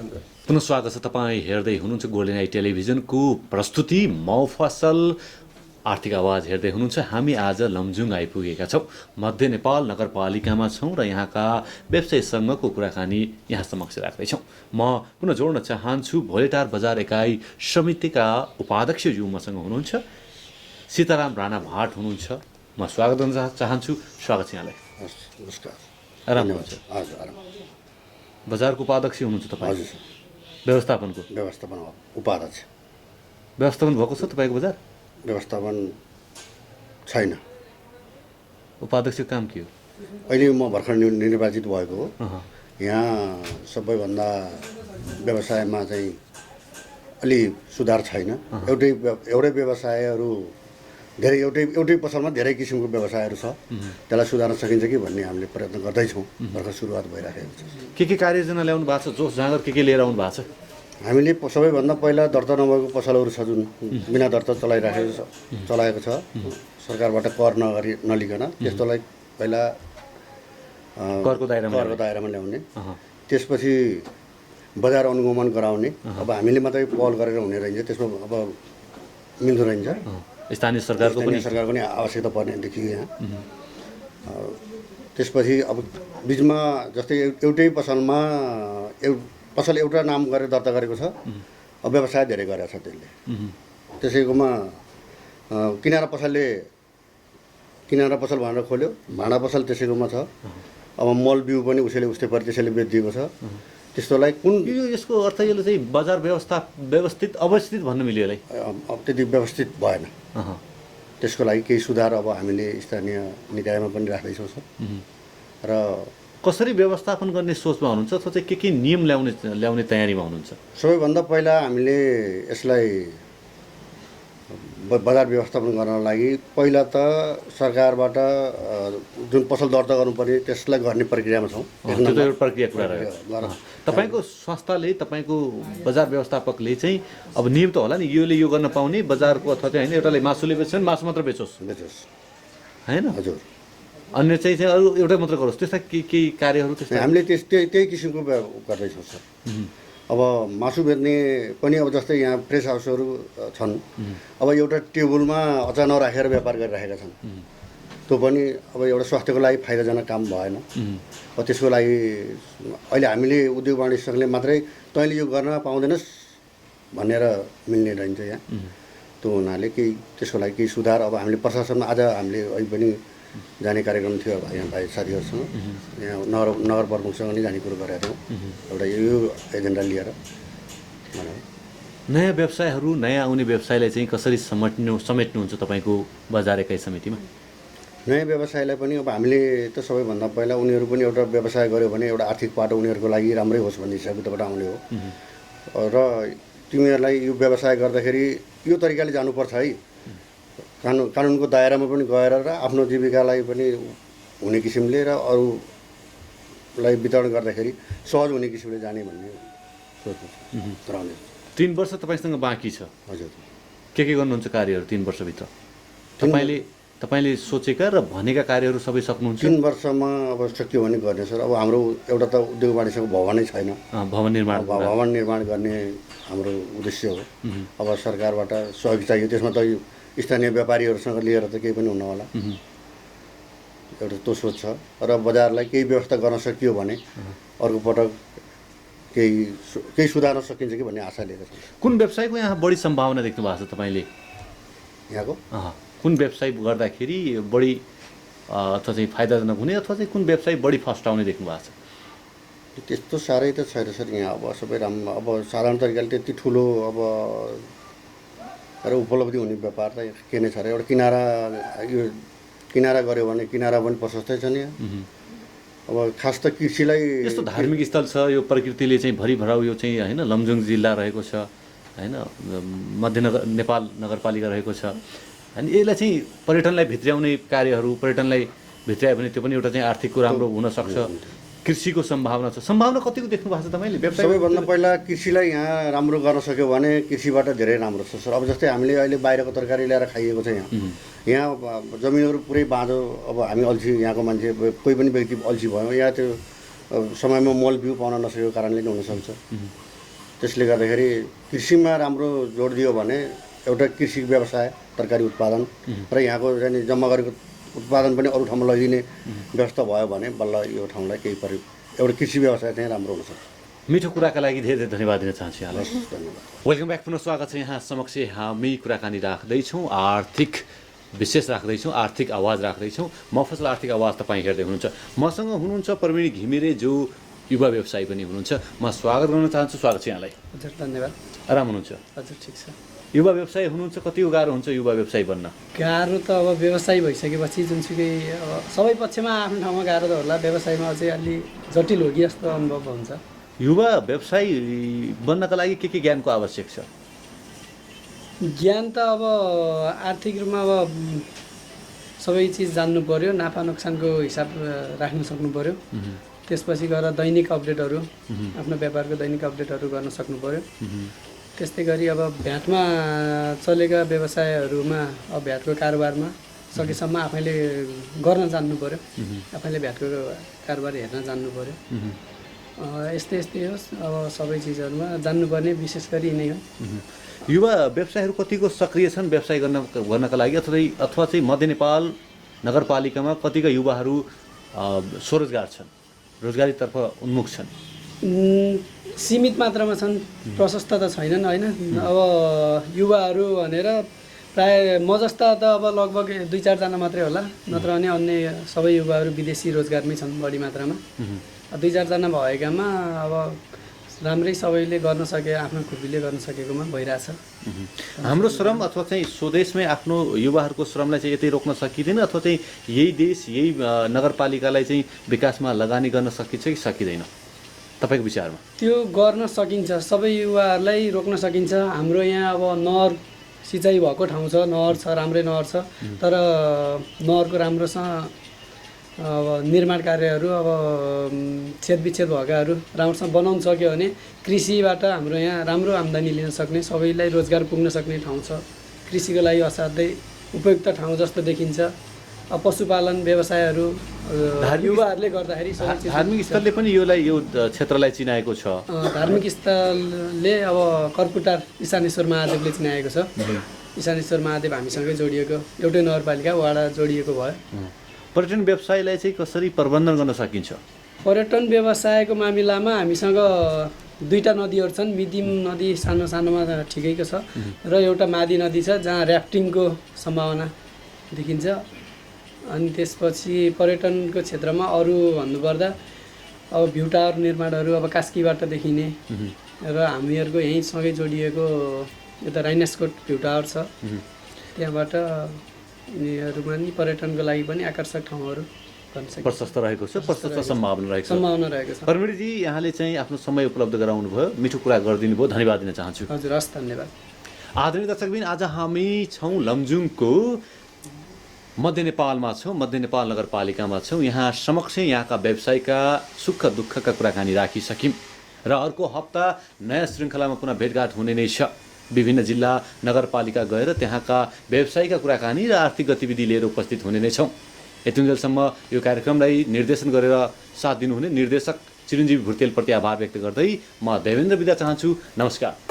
पुनः स्वागत छ तपाईँ हेर्दै हुनुहुन्छ गोल्डन आई टेलिभिजनको प्रस्तुति मौफसल आर्थिक आवाज हेर्दै हुनुहुन्छ हामी आज लमजुङ आइपुगेका छौँ मध्य नेपाल नगरपालिकामा छौँ र यहाँका व्यवसायीसँगको कुराकानी यहाँ समक्ष राख्दैछौँ म पुनः जोड्न चाहन्छु भोलेटार बजार एकाइ समितिका उपाध्यक्षज्यू मसँग हुनुहुन्छ सीताराम राणा भाट हुनुहुन्छ म स्वागत गर्न चाहन्छु स्वागत छ यहाँलाई नमस्कार आराम हुनुहुन्छ हजुर आराम बजारको उपाध्यक्ष हुनुहुन्छ तपाईँ हजुर व्यवस्थापनको उपाध्यक्ष व्यवस्थापन भएको छ तपाईँको बजार व्यवस्थापन छैन उपाध्यक्षको काम के हो अहिले म भर्खर निर्वाचित भएको हो यहाँ सबैभन्दा व्यवसायमा चाहिँ अलि सुधार छैन एउटै व्यवसायहरू धेरै एउटै पसलमा धेरै किसिमको व्यवसायहरू छ त्यसलाई सुधार्न सकिन्छ कि भन्ने हामीले प्रयत्न गर्दैछौँ भर्खर सुरुवात भइराखेको छ के कार्ययोजना ल्याउनु भएको छ जोस जाँगर के लिएर आउनु भएको छ हामीले सबैभन्दा पहिला दर्ता नभएको पसलहरू छ जुन बिना दर्ता चलाएको छ सरकारबाट कर नलिकन त्यस्तोलाई पहिला करको दायरामा ल्याउने त्यसपछि बजार अनुगमन गराउने अब हामीले मात्रै पहल गरेर हुने रहन्छ त्यसमा अब मिल्दो रहन्छ स्थानीय सरकारको पनि आवश्यकता पर्ने देखियो यहाँ त्यसपछि अब बिचमा जस्तै एउटै पसलमा पसल एउटा नाम गरेर दर्ता गरेको छ अब व्यवसाय धेरै गरेको छ त्यसले त्यसैकोमा किनारा पसल भनेर खोल्यो भाँडा पसल त्यसैकोमा छ अब मल बिउ पनि उस्तै परि त्यसैले बेचिदिएको छ त्यस्तोलाई कुन यसको अर्थ यसले चाहिँ बजार व्यवस्थित अवस्थित भन्नु मिल्यो यसलाई अब त्यति व्यवस्थित भएन त्यसको लागि केही सुधार अब हामीले स्थानीय निकायमा पनि राख्दैछौँ र कसरी व्यवस्थापन गर्ने सोचमा हुनुहुन्छ अथवा चाहिँ के नियम ल्याउने तयारीमा हुनुहुन्छ सबैभन्दा पहिला हामीले यसलाई बजार व्यवस्थापन गर्नको लागि पहिला त सरकारबाट जुन पसल दर्ता गर्नुपर्ने त्यसलाई गर्ने प्रक्रियामा छौँ त्यो त एउटा प्रक्रिया कुरा रह्यो तपाईँको संस्थाले तपाईँको बजार व्यवस्थापकले चाहिँ अब नियम त होला नि योले यो गर्न पाउने बजारको अथवा चाहिँ होइन एउटाले मासुले बेच्छ भने मासु मात्र बेचोस् होइन हजुर अन्य चाहिँ अरू एउटै मात्र गरोस् त्यस्ता केही कार्यहरू त्यस्तै हामीले त्यही किसिमको गर्दैछौँ सर अब मासु बेच्ने पनि अब जस्तै यहाँ प्रेस हाउसहरू छन् अब एउटा टेबलमा अचार नराखेर व्यापार गरिरहेका छन् त्यो पनि अब एउटा स्वास्थ्यको लागि फाइदाजनक काम भएन अब त्यसको लागि अहिले हामीले उद्योग वाणिज्य सङ्घले मात्रै तैँले यो गर्न पाउँदैनस् भनेर मिल्ने रहन्छ यहाँ त्यो हुनाले त्यसको लागि केही सुधार अब हामीले प्रशासनमा आज हामीले अहिले पनि जाने कार्यक्रम थियो यहाँ भाइ साथीहरूसँग यहाँ नगर प्रमुखसँग नै जाने कुरो गरेका थियौँ एउटा यो एजेन्डा लिएर नयाँ व्यवसायहरू नयाँ आउने व्यवसायलाई चाहिँ कसरी समेट्नुहुन्छ तपाईँको बजार एकाइ समितिमा नयाँ व्यवसायलाई पनि अब हामीले त सबैभन्दा पहिला उनीहरू पनि एउटा व्यवसाय गर्यो भने एउटा आर्थिक पाटो उनीहरूको लागि राम्रै होस् भन्ने हिसाबबाट आउने हो र तिमीहरूलाई यो व्यवसाय गर्दाखेरि यो तरिकाले जानुपर्छ है कानुनको दायरामा पनि गएर र आफ्नो जीविकालाई पनि हुने किसिमले र अरूलाई वितरण गर्दाखेरि सहज हुने किसिमले जाने भन्ने गराउने 3 वर्ष तपाईँसँग बाँकी छ हजुर के गर्नुहुन्छ कार्यहरू 3 वर्षभित्र तपाईँले सोचेका र भनेका कार्यहरू सबै सक्नुहुन्छ 3 वर्षमा अब सक्यो भने गर्ने सर अब हाम्रो एउटा त उद्योग वाणिज्यको भवनै छैन भवन निर्माण गर्ने हाम्रो उद्देश्य हो अब सरकारबाट सहयोग चाहियो त्यसमा त स्थानीय व्यापारीहरूसँग लिएर त केही पनि हुन होला एउटा त्यो सोच छ र बजारलाई केही व्यवस्था गर्न सकियो भने अर्को पटक केही सुधार्न सकिन्छ कि भन्ने आशा लिएर छ कुन व्यवसायको यहाँ बढी सम्भावना देख्नु भएको छ तपाईँले यहाँको कुन व्यवसाय गर्दाखेरि बढी अथवा चाहिँ फाइदाजनक हुने अथवा चाहिँ कुन व्यवसाय बढी फस्टाउने देख्नु भएको छ त्यस्तो साह्रै त छैन सर यहाँ अब सबै राम्रो अब साधारण तरिकाले त्यति ठुलो अब र उपलब्धि हुने व्यापार त के नै छ र एउटा किनारा गऱ्यो भने किनारा पनि प्रशस्तै छ नि अब खास त कृषिलाई यस्तो धार्मिक स्थल छ यो प्रकृतिले चाहिँ भरिभराउ यो चाहिँ होइन लमजुङ जिल्ला रहेको छ होइन नेपाल नगरपालिका रहेको छ अनि यसलाई चाहिँ पर्यटनलाई भित्र्याउने कार्यहरू पर्यटनलाई भित्र्यायो भने त्यो पनि एउटा चाहिँ आर्थिकको राम्रो हुनसक्छ कृषिको सम्भावना छ सम्भावना कतिको देख्नु भएको छ तपाईँले व्यवसाय सबैभन्दा पहिला कृषिलाई यहाँ राम्रो गर्न सक्यो भने कृषिबाट धेरै राम्रो छ सर अब जस्तै हामीले अहिले बाहिरको तरकारी ल्याएर खाइएको छ यहाँ यहाँ जमिनहरू पुरै बाँझो, अब हामी अल्छी, यहाँको मान्छे कोही पनि व्यक्ति अल्छी भयो, यहाँ त्यो समयमा मल बिउ पाउन नसकेको कारणले नै हुनसक्छ। त्यसले गर्दाखेरि कृषिमा राम्रो जोड दियो भने एउटा कृषि व्यवसाय, तरकारी उत्पादन र यहाँको चाहिँ जम्मा गरेको उत्पादन पनि अरू ठाउँमा लैदिने व्यवस्था भयो भने बल्ल यो ठाउँलाई केही एउटा कृषि व्यवसाय चाहिँ राम्रो हुनसक्छ। मिठो कुराका लागि धेरै धेरै धन्यवाद दिन चाहन्छु यहाँलाई। वेलकम ब्याक, पुनः स्वागत छ यहाँ समक्ष। हामी कुराकानी राख्दैछौँ, आर्थिक विशेष राख्दैछौँ, आर्थिक आवाज राख्दैछौँ। मफसल आर्थिक आवाज तपाईँ हेर्दै हुनुहुन्छ। मसँग हुनुहुन्छ प्रवीण घिमिरे, जो युवा व्यवसायी पनि हुनुहुन्छ। म स्वागत गर्न चाहन्छु। स्वागत छ यहाँलाई। हजुर धन्यवाद। आराम हुनुहुन्छ? हजुर ठिक छ। युवा व्यवसायी हुनुहुन्छ, कतिको गाह्रो हुन्छ युवा व्यवसायी बन्न? गाह्रो त अब व्यवसायी भइसकेपछि जुनसुकै अब सबै पक्षमा आफ्नो ठाउँमा गाह्रो त होला, व्यवसायमा अझै अलि जटिल हो कि जस्तो अनुभव हुन्छ। युवा व्यवसायी बन्नका लागि के ज्ञानको आवश्यक छ? ज्ञान त अब आर्थिक रूपमा अब सबै चिज जान्नु पर्यो, नाफा नोक्सानको हिसाब राख्न सक्नु पर्यो। त्यसपछि गएर दैनिक अपडेटहरू, आफ्नो व्यापारको दैनिक अपडेटहरू गर्न सक्नु पर्यो। त्यस्तै गरी अब भ्याटमा चलेका व्यवसायहरूमा, अब भ्याटको कारोबारमा सकेसम्म आफैले गर्न जान्नु पर्यो, आफैले भ्याटको कारोबार हेर्न जान्नु पर्यो। यस्तै होस्, अब सबै चिजहरूमा जान्नुपर्ने विशेष गरी नै हो। युवा व्यवसायीहरू कतिको सक्रिय छन् व्यवसाय गर्नका लागि, अथवा चाहिँ मध्य नेपाल नगरपालिकामा कतिका युवाहरू स्वरोजगार छन्, रोजगारीतर्फ उन्मुख छन्? सीमित मात्रामा छन्, प्रशस्त त छैनन् होइन। अब युवाहरू भनेर प्राय म जस्ता त अब लगभग 2-4 जना मात्रै होला, नत्र भने अन्य सबै युवाहरू विदेशी रोजगारमै छन् बढी मात्रामा। 2-4 जना भएकामा अब राम्रै सबैले गर्न सके, आफ्नो खुबीले गर्न सकेकोमा भइरहेछ। हाम्रो श्रम अथवा चाहिँ स्वदेशमै आफ्नो युवाहरूको श्रमलाई चाहिँ यतै रोक्न सकिँदैन, अथवा चाहिँ यही देश, यही नगरपालिकालाई चाहिँ विकासमा लगानी गर्न सकिन्छ कि सकिँदैन तपाईँको विचारमा? त्यो गर्न सकिन्छ, सबै युवाहरूलाई रोक्न सकिन्छ। हाम्रो यहाँ अब नहर सिँचाइ भएको ठाउँ छ, नहर छ, राम्रै नहर छ, तर नहरको राम्रोसँग अब निर्माण कार्यहरू, अब छेदविच्छेद भएकाहरू राम्रोसँग बनाउन सक्यो भने कृषिबाट हाम्रो यहाँ राम्रो आम्दानी लिन सक्ने, सबैलाई रोजगार पुग्न सक्ने ठाउँ छ। कृषिको लागि असाध्यै उपयुक्त ठाउँ जस्तो देखिन्छ। अब पशुपालन व्यवसायहरू युवाहरूले गर्दाखेरि धार्मिक स्थलले पनि यो क्षेत्रलाई चिनाएको छ। धार्मिक स्थलले अब कर्पुटार इशानेश्वर महादेवले चिनाएको छ। इशानेश्वर महादेव हामीसँगै जोडिएको, एउटै नगरपालिका वाडा जोडिएको भयो। पर्यटन व्यवसायलाई चाहिँ कसरी प्रबन्धन गर्न सकिन्छ? पर्यटन व्यवसायको मामिलामा हामीसँग 2टा नदीहरू छन्। मिदिम नदी सानोमा ठिकैको छ, र एउटा मादी नदी छ जहाँ ऱ्याफ्टिङको सम्भावना देखिन्छ। अनि त्यसपछि पर्यटनको क्षेत्रमा अरू भन्नुपर्दा अब भ्यू टावर निर्माणहरू अब कास्कीबाट देखिने, र हामीहरूको यहीँ सँगै जोडिएको यता राइनास्कोट भ्यू टावर छ, त्यहाँबाट यिनीहरूमा नि पर्यटनको लागि पनि आकर्षक ठाउँहरू प्रशस्त रहेको छ, प्रशस्त सम्भावना रहेको छ। परमिरजी, यहाँले चाहिँ आफ्नो समय उपलब्ध गराउनु भयो, मिठो कुरा गरिदिनु भयो, धन्यवाद दिन चाहन्छु। हजुर, हस्, धन्यवाद। आदरणीय दर्शकबिन, आज हामी छौँ लमजुङको मध्य नेपालमा छौँ, मध्य नेपाल नगरपालिकामा छौँ। यहाँ समक्ष यहाँका व्यवसायका सुख दुःखका कुराकानी राखिसक्यौँ, र अर्को हप्ता नयाँ श्रृङ्खलामा पुनः भेटघाट हुने नै छ। विभिन्न जिल्ला नगरपालिका गएर त्यहाँका व्यवसायिका कुराकानी र आर्थिक गतिविधि लिएर उपस्थित हुने नै छौँ। यतिन्जेलसम्म यो कार्यक्रमलाई निर्देशन गरेर साथ दिनुहुने निर्देशक चिरञ्जीवी भुर्तेलप्रति आभार व्यक्त गर्दै म देवेन्द्र बिदा चाहन्छु। नमस्कार।